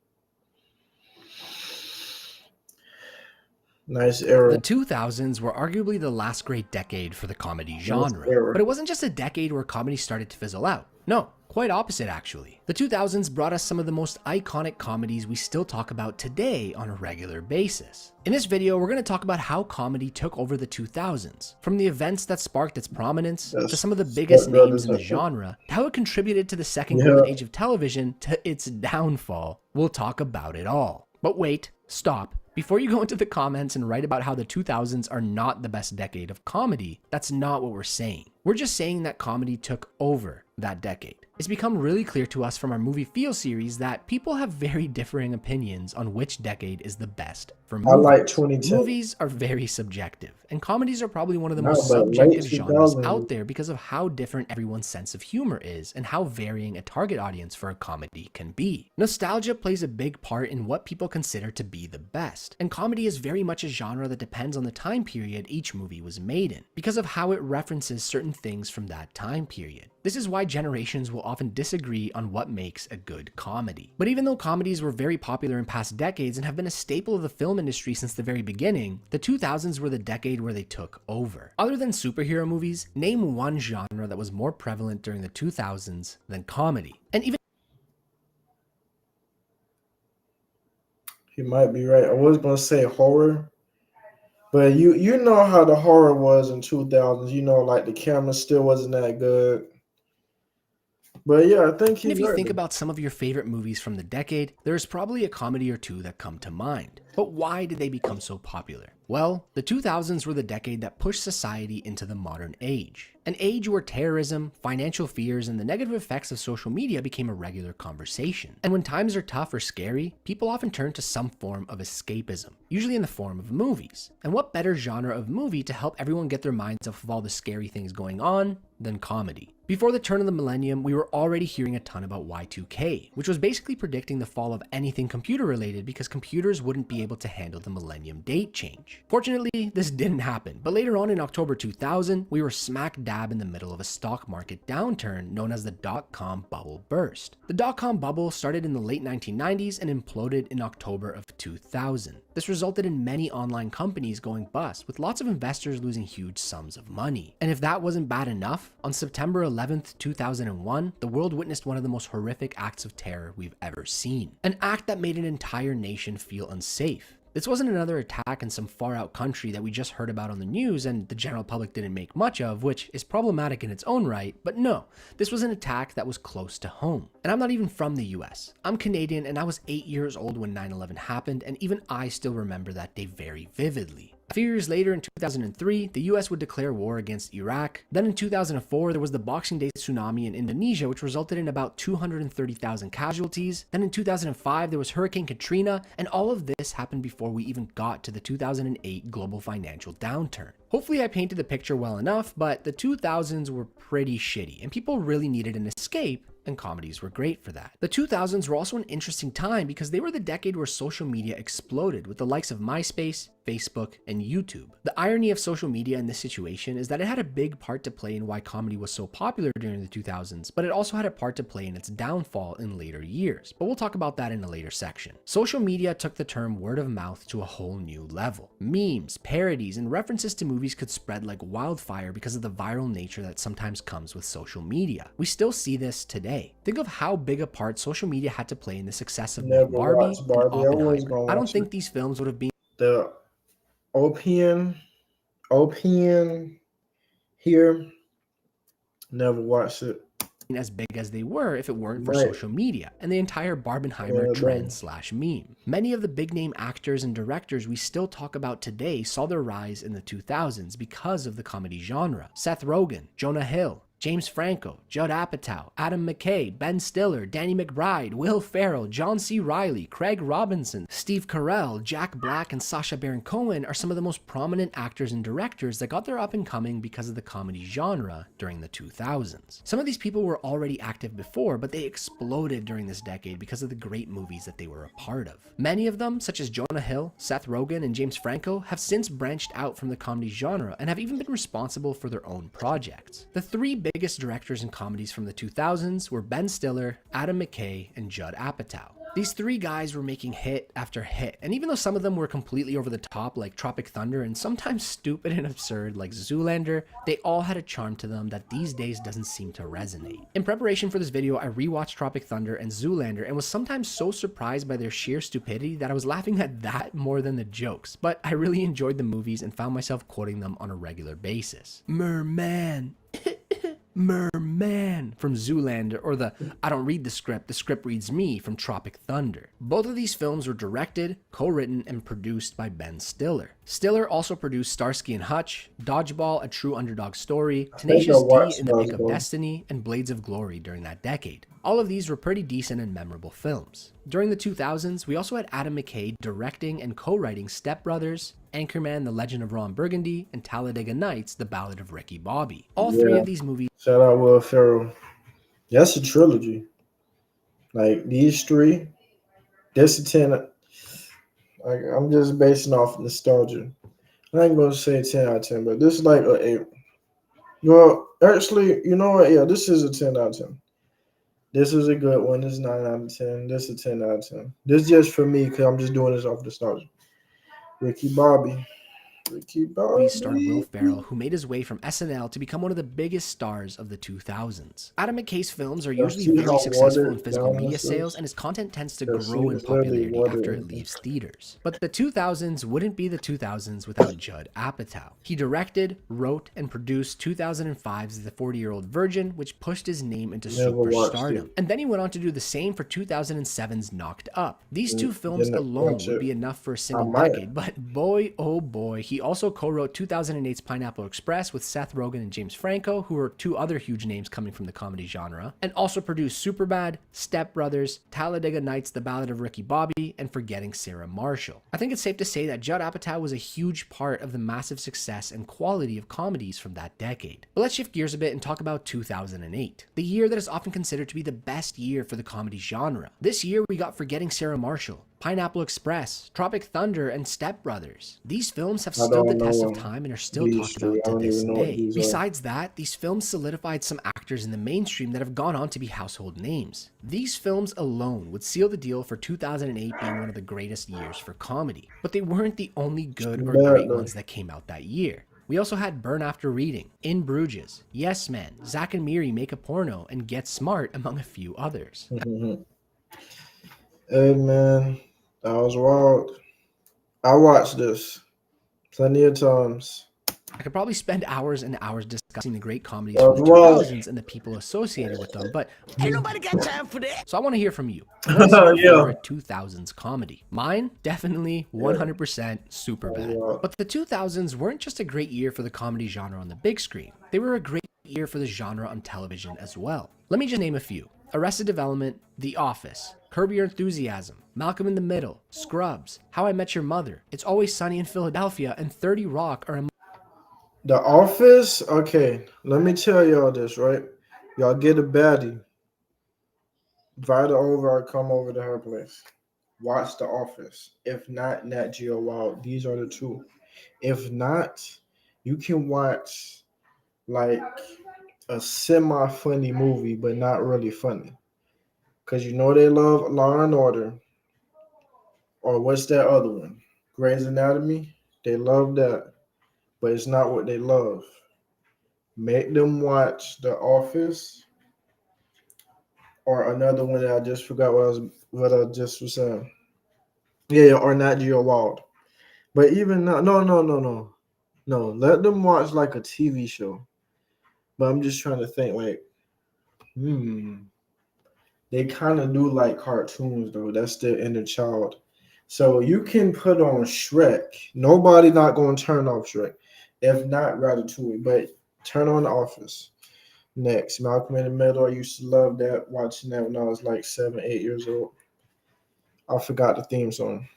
Nice era. The 2000s were arguably the last great decade for the comedy genre, but it wasn't just a decade where comedy started to fizzle out. No, quite opposite actually. The 2000s brought us some of the most iconic comedies we still talk about today on a regular basis. In this video, we're going to talk about how comedy took over the 2000s, from the events that sparked its prominence, to some of the biggest names in the genre, to how it contributed to the second golden age of television, to its downfall. We'll talk about it all. But wait, stop. Before you go into the comments and write about how the 2000s are not the best decade of comedy, that's not what we're saying. We're just saying that comedy took over that decade. It's become really clear to us from our Movie Feel series that people have very differing opinions on which decade is the best for movies. I like 2010. Movies are very subjective, and comedies are probably one of the most subjective genres out there because of how different everyone's sense of humor is and how varying a target audience for a comedy can be. Nostalgia plays a big part in what people consider to be the best, and comedy is very much a genre that depends on the time period each movie was made in, because of how it references certain things from that time period. This is why generations will often disagree on what makes a good comedy. But even though comedies were very popular in past decades and have been a staple of the film industry since the very beginning, the 2000s were the decade where they took over. Other than superhero movies, name one genre that was more prevalent during the 2000s than comedy. And even You might be right. I was gonna say horror, but you know how the horror was in 2000s. You know, like the camera still wasn't that good. But yeah, I think he's if you right. think about some of your favorite movies from the decade, there's probably a comedy or two that come to mind. But why did they become so popular? Well, the 2000s were the decade that pushed society into the modern age. An age where terrorism, financial fears, and the negative effects of social media became a regular conversation. And when times are tough or scary, people often turn to some form of escapism, usually in the form of movies. And what better genre of movie to help everyone get their minds off of all the scary things going on than comedy? Before the turn of the millennium, we were already hearing a ton about Y2K, which was basically predicting the fall of anything computer related because computers wouldn't be able to handle the millennium date change. Fortunately, this didn't happen, but later on in October 2000, we were smack dab in the middle of a stock market downturn known as the dot-com bubble burst. The dot-com bubble started in the late 1990s and imploded in October of 2000. This resulted in many online companies going bust, with lots of investors losing huge sums of money. And if that wasn't bad enough, on September 11th, 2001, the world witnessed one of the most horrific acts of terror we've ever seen. An act that made an entire nation feel unsafe. This wasn't another attack in some far out country that we just heard about on the news and the general public didn't make much of, which is problematic in its own right, but no, this was an attack that was close to home. And I'm not even from the US. I'm Canadian and I was 8 years old when 9/11 happened, and even I still remember that day very vividly. A few years later in 2003, the US would declare war against Iraq. Then in 2004, there was the Boxing Day tsunami in Indonesia, which resulted in about 230,000 casualties. Then in 2005, there was Hurricane Katrina, and all of this happened before we even got to the 2008 global financial downturn. Hopefully I painted the picture well enough, but the 2000s were pretty shitty, and people really needed an escape, and comedies were great for that. The 2000s were also an interesting time because they were the decade where social media exploded with the likes of MySpace, Facebook, and YouTube. The irony of social media in this situation is that it had a big part to play in why comedy was so popular during the 2000s, but it also had a part to play in its downfall in later years. But we'll talk about that in a later section. Social media took the term word of mouth to a whole new level. Memes, parodies, and references to movies could spread like wildfire because of the viral nature that sometimes comes with social media. We still see this today. Think of how big a part social media had to play in the success of both Barbie and Oppenheimer. I don't think these films would have been the OPN here. Never watched it. As big as they were if it weren't for social media and the entire Barbenheimer trend/meme. Many of the big name actors and directors we still talk about today saw their rise in the 2000s because of the comedy genre. Seth Rogen, Jonah Hill, James Franco, Judd Apatow, Adam McKay, Ben Stiller, Danny McBride, Will Ferrell, John C. Reilly, Craig Robinson, Steve Carell, Jack Black, and Sacha Baron Cohen are some of the most prominent actors and directors that got their up and coming because of the comedy genre during the 2000s. Some of these people were already active before, but they exploded during this decade because of the great movies that they were a part of. Many of them, such as Jonah Hill, Seth Rogen, and James Franco, have since branched out from the comedy genre and have even been responsible for their own projects. The three biggest directors in comedies from the 2000s were Ben Stiller, Adam McKay, and Judd Apatow. These three guys were making hit after hit, and even though some of them were completely over the top like Tropic Thunder and sometimes stupid and absurd like Zoolander, they all had a charm to them that these days doesn't seem to resonate. In preparation for this video, I rewatched Tropic Thunder and Zoolander and was sometimes so surprised by their sheer stupidity that I was laughing at that more than the jokes, but I really enjoyed the movies and found myself quoting them on a regular basis. Merman. Merman from Zoolander, or the I don't read the script reads me from Tropic Thunder. Both of these films were directed, co-written, and produced by Ben Stiller. Stiller also produced Starsky and Hutch, Dodgeball, A True Underdog Story, Tenacious D, In the Pick of Destiny, and Blades of Glory during that decade. All of these were pretty decent and memorable films. During the 2000s, we also had Adam McKay directing and co-writing Step Brothers, Anchorman, The Legend of Ron Burgundy, and Talladega Nights, The Ballad of Ricky Bobby. All three of these movies. Shout out Will Ferrell. That's a trilogy. Like these three, this a 10. Like I'm just basing off nostalgia. I ain't gonna say 10 out of 10, but this is like a 8. Well, actually, you know what? Yeah, this is a 10 out of 10. This is a good one. This is 9 out of 10. This is a 10 out of 10. This is just for me because I'm just doing this off nostalgia. Ricky Bobby. Starred Will Ferrell, who made his way from SNL to become one of the biggest stars of the 2000s. Adam McKay's films are usually very successful in physical media sales, and his content tends to grow in popularity after it leaves theaters. But the 2000s wouldn't be the 2000s without Judd Apatow. He directed, wrote, and produced 2005's The 40-Year-Old Virgin, which pushed his name into superstardom. And then he went on to do the same for 2007's Knocked Up. These two films alone would be enough for a single decade, but boy, oh boy, he also co-wrote 2008's Pineapple Express with Seth Rogen and James Franco, who are two other huge names coming from the comedy genre, and also produced Superbad, Step Brothers, Talladega Nights, The Ballad of Ricky Bobby, and Forgetting Sarah Marshall. I think it's safe to say that Judd Apatow was a huge part of the massive success and quality of comedies from that decade. But let's shift gears a bit and talk about 2008, the year that is often considered to be the best year for the comedy genre. This year we got Forgetting Sarah Marshall, Pineapple Express, Tropic Thunder, and Step Brothers. These films have I stood the don't test of know time and are still these talked three. about I to don't this even know what day. these are. Besides that, these films solidified some actors in the mainstream that have gone on to be household names. These films alone would seal the deal for 2008 being one of the greatest years for comedy. But they weren't the only good or Bad, great though. ones that came out that year. We also had Burn After Reading, In Bruges, Yes Man, Zack and Miri Make a Porno, and Get Smart, among a few others. Hey man, that was wild. I watched this plenty of times. I could probably spend hours and hours discussing the great comedies That from the was wild. 2000s and the people associated with them, but Ain't nobody got time for that. so I want to hear from you. What is your Yeah. favorite 2000s comedy? Mine, definitely 100% Superbad. Yeah. But the 2000s weren't just a great year for the comedy genre on the big screen. They were a great year for the genre on television as well. Let me just name a few. Arrested Development, The Office, Curb Your Enthusiasm, Malcolm in the Middle, Scrubs, How I Met Your Mother, It's Always Sunny in Philadelphia, and 30 Rock are among The Office. Okay, let me tell y'all this, right? Y'all get a baddie, invite her over, or come over to her place. Watch The Office. If not, Nat Geo Wild. These are the two. If not, you can watch like a semi-funny movie, but not really funny. Cause you know they love Law and Order, or what's that other one? Grey's Anatomy. They love that, but it's not what they love. Make them watch The Office, or another one that I just forgot what I just was saying. Yeah, or Nat Geo Wild. But even not, no. Let them watch like a TV show. But I'm just trying to think like, they kind of do like cartoons though. That's their inner child. So you can put on Shrek. Nobody not going to turn off Shrek. If not, Ratatouille. But turn on The Office. Next, Malcolm in the Middle. I used to love that, watching that when I was like 7, 8 years old. I forgot the theme song.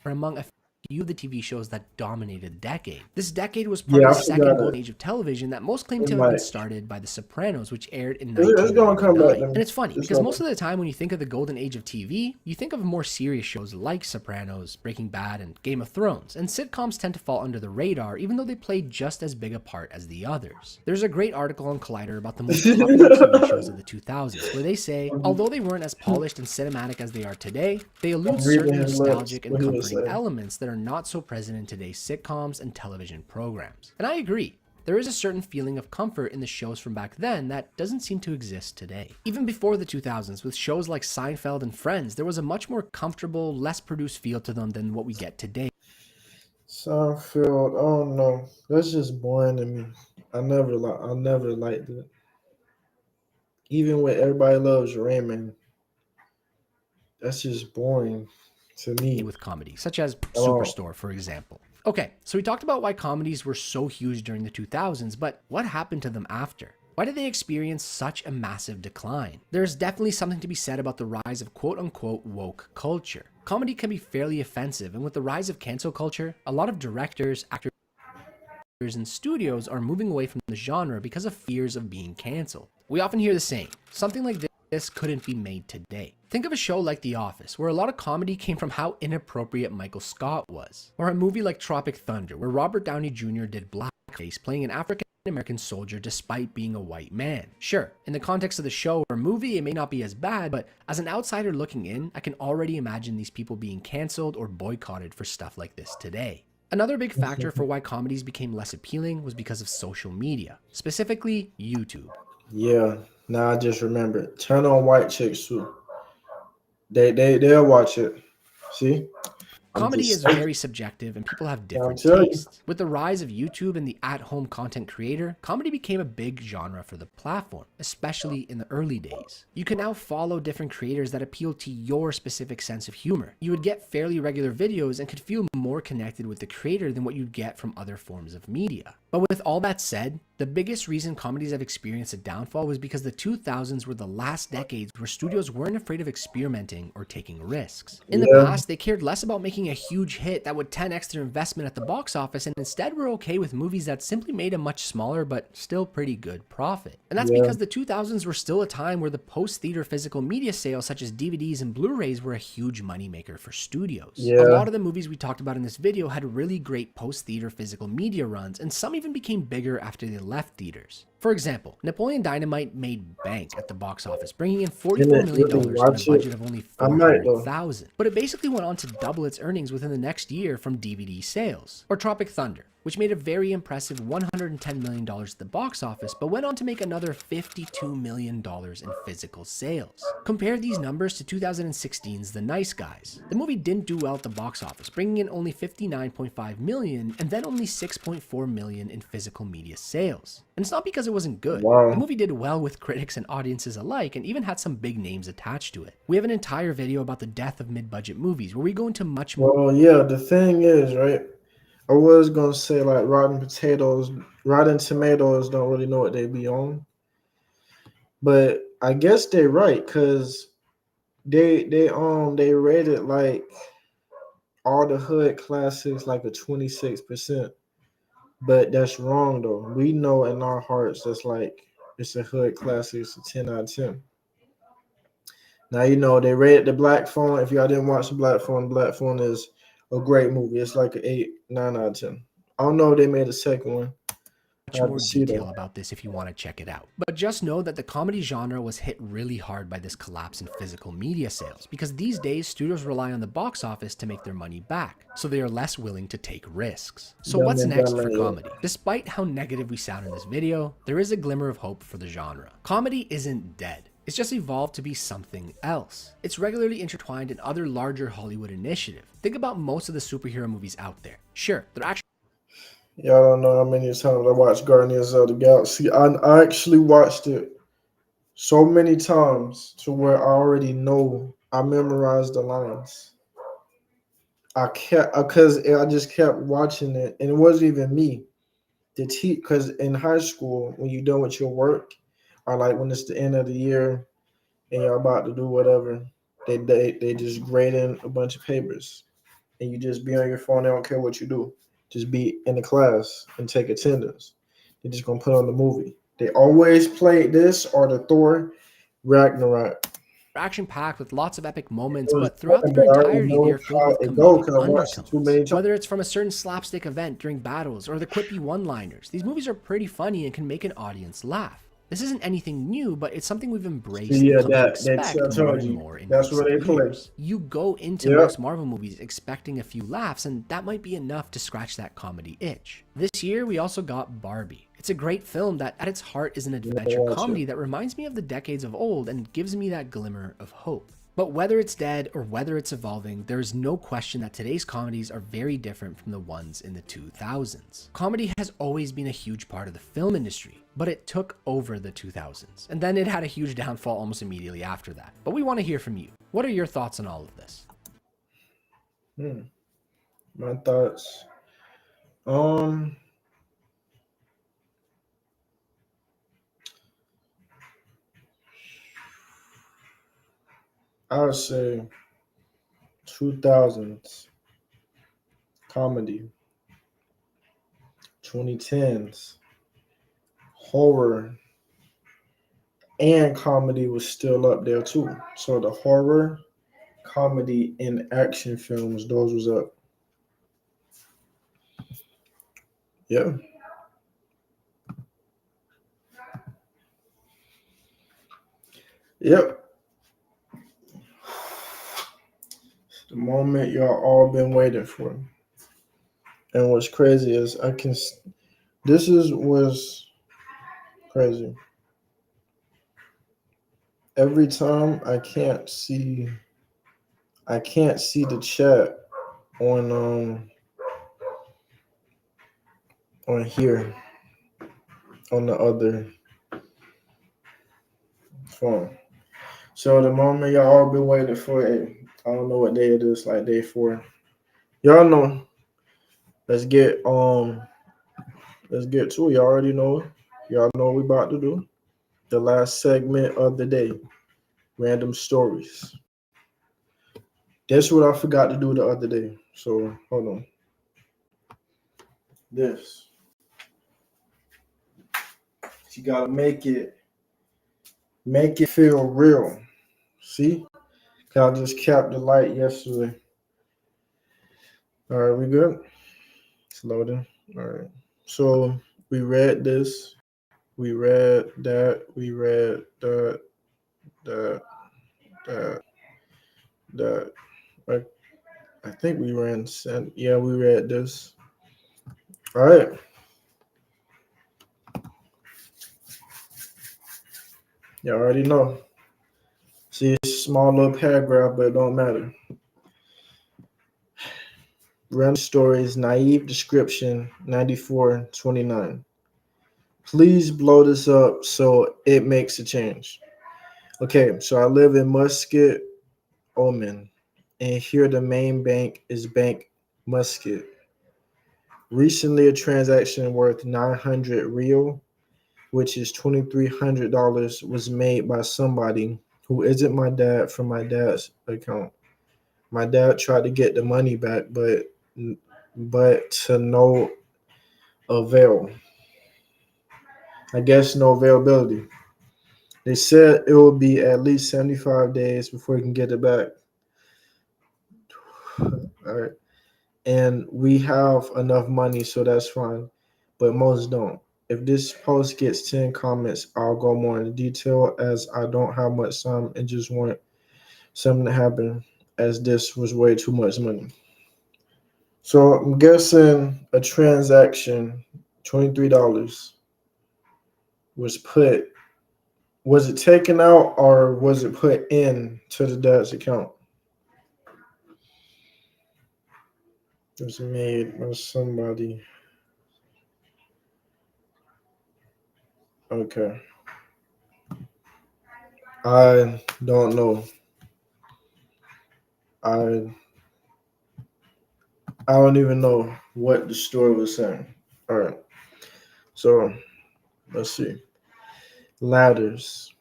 among a few of the TV shows that dominated the decade. This decade was part Yeah, of I the second forgot golden it. age of television that most claim It to have been might. started by The Sopranos, which aired in It's gonna come back. 1999. And it's funny It's because gonna- most of the time when you think of the golden age of TV, you think of more serious shows like Sopranos, Breaking Bad, and Game of Thrones. And sitcoms tend to fall under the radar even though they play just as big a part as the others. There's a great article on Collider about the most popular TV shows of the 2000s where they say, although they weren't as polished and cinematic as they are today, they elude I'm reading certain his nostalgic lips, and what he was comforting saying. elements that are not so present in today's sitcoms and television programs. And I agree. There is a certain feeling of comfort in the shows from back then that doesn't seem to exist today. Even before the 2000s, with shows like Seinfeld and Friends, there was a much more comfortable, less produced feel to them than what we get today. Seinfeld. Oh no, that's just boring to me. I never liked it. Even when everybody loves Raymond, that's just boring to me. With comedy, such as Oh. Superstore, for example. Okay, so we talked about why comedies were so huge during the 2000s, but what happened to them after? Why did they experience such a massive decline? There's definitely something to be said about the rise of quote-unquote woke culture. Comedy can be fairly offensive, and with the rise of cancel culture, a lot of directors, actors, and studios are moving away from the genre because of fears of being canceled. We often hear the saying, something like this couldn't be made today. Think of a show like The Office, where a lot of comedy came from how inappropriate Michael Scott was. Or a movie like Tropic Thunder, where Robert Downey Jr. did blackface playing an African-American soldier despite being a white man. Sure, in the context of the show or movie, it may not be as bad, but as an outsider looking in, I can already imagine these people being canceled or boycotted for stuff like this today. Another big factor for why comedies became less appealing was because of social media, specifically YouTube. Yeah, now I just remembered. Turn on white chicks too. They'll watch it. See? Comedy is saying. very subjective and people have different telling you. tastes. With the rise of YouTube and the at-home content creator, comedy became a big genre for the platform, especially in the early days. You can now follow different creators that appeal to your specific sense of humor. You would get fairly regular videos and could feel more connected with the creator than what you'd get from other forms of media. But with all that said, the biggest reason comedies have experienced a downfall was because the 2000s were the last decades where studios weren't afraid of experimenting or taking risks. In the past, they cared less about making a huge hit that would 10x their investment at the box office, and instead were okay with movies that simply made a much smaller but still pretty good profit. And that's because the 2000s were still a time where the post-theater physical media sales such as DVDs and Blu-rays were a huge moneymaker for studios. A lot of the movies we talked about in this video had really great post-theater physical media runs, and some even became bigger after they left theaters. For example, Napoleon Dynamite made bank at the box office, bringing in $44 million on a budget of only $400,000. But it basically went on to double its earnings within the next year from DVD sales. Or Tropic Thunder, which made a very impressive $110 million at the box office, but went on to make another $52 million in physical sales. Compare these numbers to 2016's The Nice Guys. The movie didn't do well at the box office, bringing in only $59.5 million and then only $6.4 million in physical media sales. And it's not because it wasn't good. The movie did well with critics and audiences alike and even had some big names attached to it. We have an entire video about the death of mid-budget movies where we go into much more. Well, yeah, the thing is, right? I was gonna say like Rotten Tomatoes don't really know what they be on, but I guess they're right because they rated like all the hood classics like a 26%, but that's wrong though. We know in our hearts that's like it's a hood classic, it's a 10 out of 10. Now you know they rated the Black Phone. If y'all didn't watch the Black Phone is a great movie. It's like an 8, 9 out of 10. I don't know if they made a second one. Much more detail about this if you want to check it out. But just know that the comedy genre was hit really hard by this collapse in physical media sales, because these days studios rely on the box office to make their money back, so they are less willing to take risks. So what's next for comedy? Despite how negative we sound in this video, there is a glimmer of hope for the genre. Comedy isn't dead. It's just evolved to be something else. It's regularly intertwined in other larger Hollywood initiatives. Think about most of the superhero movies out there. Sure, they're actually. Y'all don't know how many times I watched Guardians of the Galaxy. I actually watched it so many times to where I already know. I memorized the lines. Because I just kept watching it, and it wasn't even me. Because in high school, when you're done with your work, or like when it's the end of the year and you're about to do whatever, they just grade in a bunch of papers, and you just be on your phone. They don't care what you do. Just be in the class and take attendance. They're just gonna put on the movie. They always play this or the Thor Ragnarok. Action-packed with lots of epic moments, but throughout their entirety, they are filled with comedic undertones. Whether it's from a certain slapstick event during battles or the quippy one-liners, these movies are pretty funny and can make an audience laugh. This isn't anything new, but it's something we've embraced and come to expect more and more in recent years. You go into most Marvel movies expecting a few laughs, and that might be enough to scratch that comedy itch. This year, we also got Barbie. It's a great film that at its heart is an adventure comedy that reminds me of the decades of old and gives me that glimmer of hope. But whether it's dead or whether it's evolving, there is no question that today's comedies are very different from the ones in the 2000s. Comedy has always been a huge part of the film industry, but it took over the 2000s, and then it had a huge downfall almost immediately after that. But we want to hear from you. What are your thoughts on all of this? My thoughts. I would say 2000s comedy, 2010s horror, and comedy was still up there too. So the horror, comedy, and action films, those was up. Yeah. Yep. The moment y'all all been waiting for. And what's crazy is was crazy. Every time I can't see the chat on here on the other phone. So the moment y'all all been waiting for it, I don't know what day it is, like day 4. Y'all know. Let's get let's get to it. Y'all already know. Y'all know what we about to do. The last segment of the day. Random stories. That's what I forgot to do the other day. So hold on. This. You gotta make it feel real. See? I just capped the light yesterday. All right, we good? It's loading. All right. So we read this. We read that. We read that. That. That. That. I think we ran. Yeah, we read this. All right. You already know. See, it's a small little paragraph, but it don't matter. Random stories, naive description, 9429. Please blow this up so it makes a change. Okay, so I live in Muscat, Oman, and here the main bank is Bank Muscat. Recently, a transaction worth 900 real, which is $2,300, was made by somebody who isn't my dad from my dad's account. My dad tried to get the money back, but to no avail. I guess no availability. They said it will be at least 75 days before you can get it back. All right. And we have enough money, so that's fine. But most don't. If this post gets 10 comments, I'll go more into detail as I don't have much time and just want something to happen as this was way too much money. So I'm guessing a transaction, $23, was it taken out or was it put in to the dad's account? It was made by somebody. Okay. I don't know. I I don't even know what the story was saying. All right. So let's see. Ladders.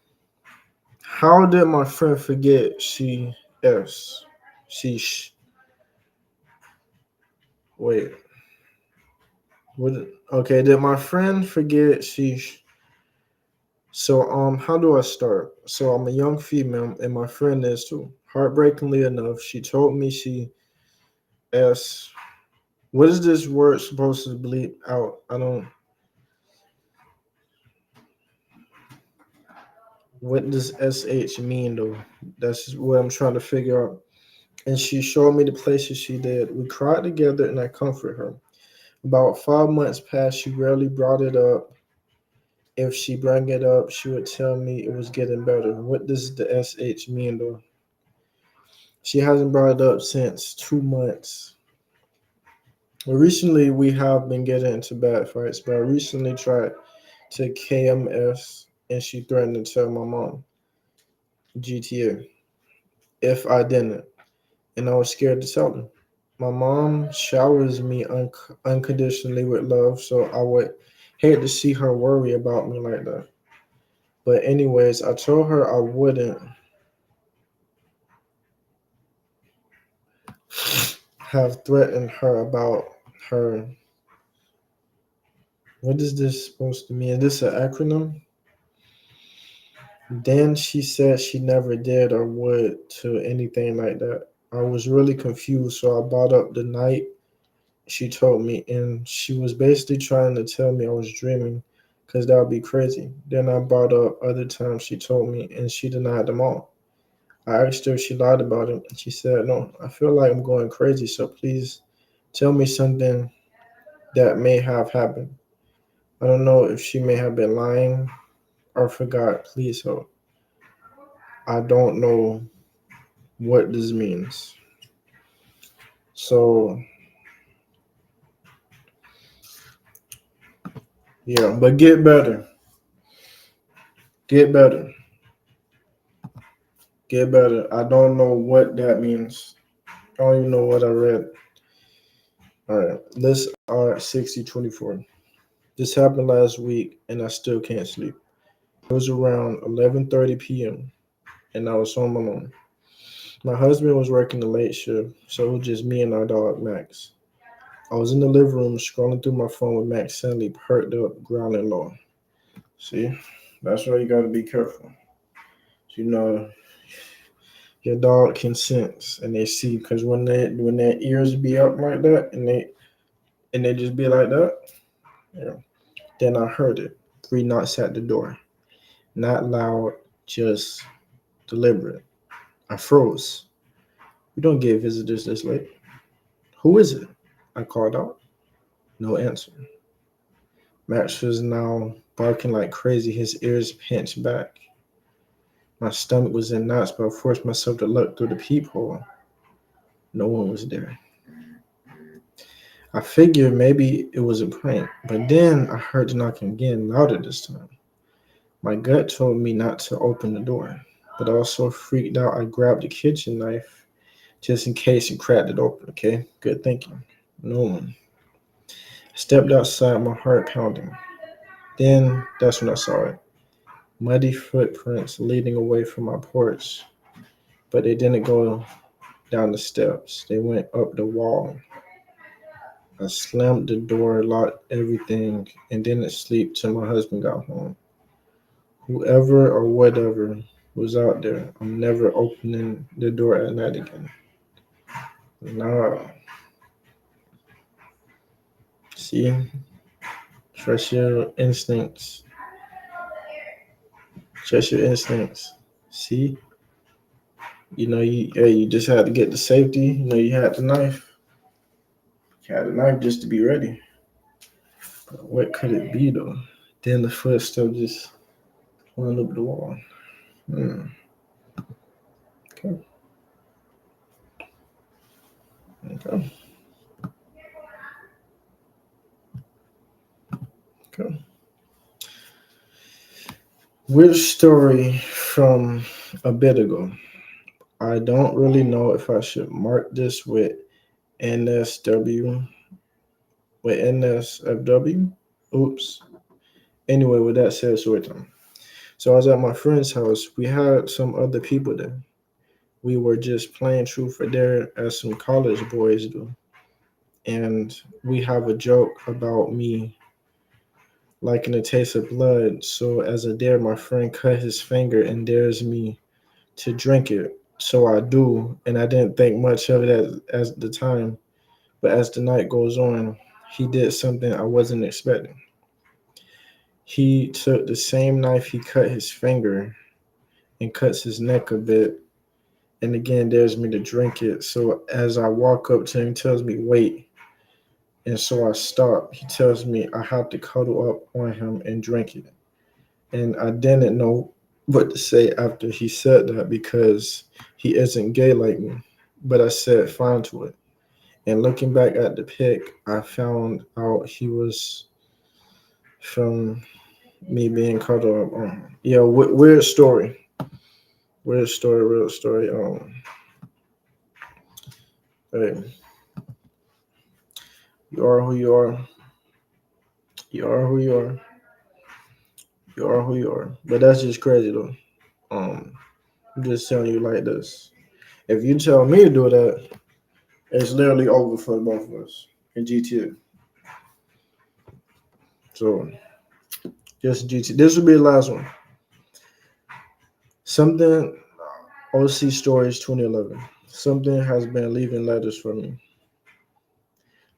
How did my friend forget sheesh. Wait. Okay, did my friend forget sheesh? So how do I start? So I'm a young female and my friend is too. Heartbreakingly enough, she told me she s. What is this word supposed to bleep out? I don't. What does sh mean though? That's what I'm trying to figure out. And she showed me the places she did. We cried together and I comfort her. About 5 months passed, she rarely brought it up. If she brought it up, she would tell me it was getting better. What does the sh mean though? She hasn't brought it up since 2 months. Well, recently we have been getting into bad fights, but I recently tried to KMS and she threatened to tell my mom, GTA, if I didn't. And I was scared to tell her. My mom showers me unconditionally with love, so I would hate to see her worry about me like that. But anyways, I told her I wouldn't have threatened her about her. What is this supposed to mean? Is this an acronym? Then she said she never did or would to anything like that. I was really confused, so I brought up the night she told me, and she was basically trying to tell me I was dreaming because that would be crazy. Then I brought up other times she told me, and she denied them all. I asked her if she lied about it, and she said, no, I feel like I'm going crazy, so please tell me something that may have happened. I don't know if she may have been lying or forgot. Please help. I don't know what this means. So, yeah, but get better. Get better. Get better. I don't know what that means. I don't even know what I read. All right. Let's 6024. This happened last week, and I still can't sleep. It was around 11:30 p.m., and I was home alone. My husband was working the late shift, so it was just me and our dog, Max. I was in the living room scrolling through my phone with Max suddenly perked up, growling low. See, that's why you gotta be careful. You know, your dog can sense and they see because when their ears be up like that and they just be like that, yeah. Then I heard it. 3 knocks at the door. Not loud, just deliberate. I froze. We don't get visitors this late. Who is it? I called out. No answer. Max was now barking like crazy, his ears pinched back. My stomach was in knots, but I forced myself to look through the peephole. No one was there. I figured maybe it was a prank, but then I heard the knocking again, louder this time. My gut told me not to open the door, but I was so freaked out I grabbed the kitchen knife just in case and cracked it open, okay? Good thinking. No one. I stepped outside, my heart pounding. Then that's when I saw it. Muddy footprints leading away from my porch, but they didn't go down the steps. They went up the wall. I slammed the door, locked everything, and didn't sleep till my husband got home. Whoever or whatever was out there, I'm never opening the door at night again. Nah. See? Trust your instincts. Trust your instincts. See? You just had to get the safety. You had the knife. You had the knife just to be ready. But what could it be though? Then the footstep just went up the wall. Okay. Okay. Okay. Weird story from a bit ago. I don't really know if I should mark this with NSW, with NSFW. Oops. Anyway, with that said, story time. So I was at my friend's house. We had some other people there. We were just playing truth or dare as some college boys do. And we have a joke about me liking the taste of blood. So as a dare, my friend cut his finger and dares me to drink it. So I do, and I didn't think much of it as the time. But as the night goes on, he did something I wasn't expecting. He took the same knife he cut his finger and cuts his neck a bit, and again dares me to drink it. So as I walk up to him, he tells me, wait. And so I stop. He tells me I have to cuddle up on him and drink it. And I didn't know what to say after he said that because he isn't gay like me. But I said fine to it. And looking back at the pic, I found out he was from me being cuddled up on him. Yeah, weird story. Weird story, real story. Hey, you are who you are. You are who you are. You are who you are. But that's just crazy though. I'm just telling you like this. If you tell me to do that, it's literally over for both of us in GTA. So just GT. This will be the last one. Something OC Stories 2011. Something has been leaving letters for me.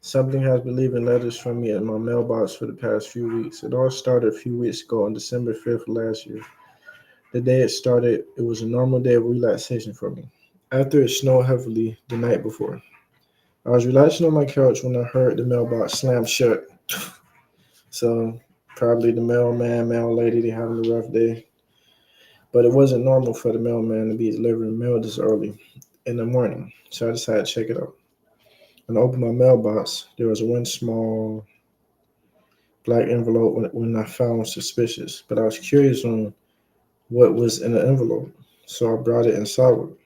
Something has been leaving letters for me in my mailbox for the past few weeks. It all started a few weeks ago on December 5th last year. The day it started, it was a normal day of relaxation for me. After it snowed heavily the night before, I was relaxing on my couch when I heard the mailbox slam shut. So probably the mailman, mail lady, they having a rough day. But it wasn't normal for the mailman to be delivering mail this early in the morning. So I decided to check it out. When I opened my mailbox, there was one small black envelope when I found suspicious. But I was curious on what was in the envelope. So I brought it inside with me.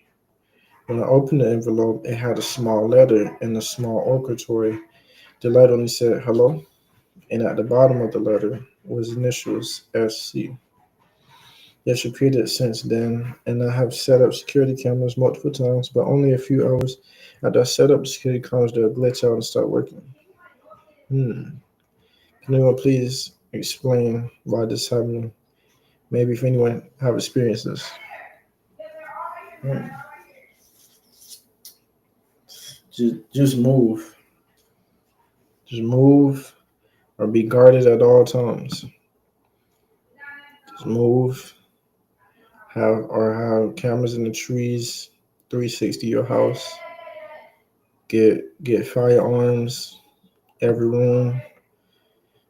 When I opened the envelope, it had a small letter in a small oratory. The letter only said, hello. and at the bottom of the letter was initials SC. It's repeated since then, and I have set up security cameras multiple times, but only a few hours after I set up the security cameras, they'll glitch out and start working. Can anyone please explain why this happened? Maybe if anyone have experienced this. Just move. Just move or be guarded at all times. Just move. Have cameras in the trees, 360 your house. Get firearms, every room.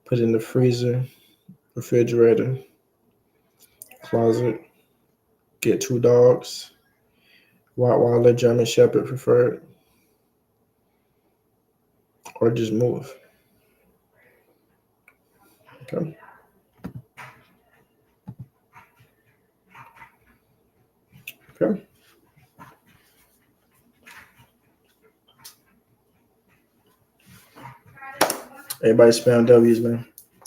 Put in the freezer, refrigerator, closet. Get 2 dogs. Rottweiler, German Shepherd preferred. Or just move. Okay. Okay. Everybody spam W's, man.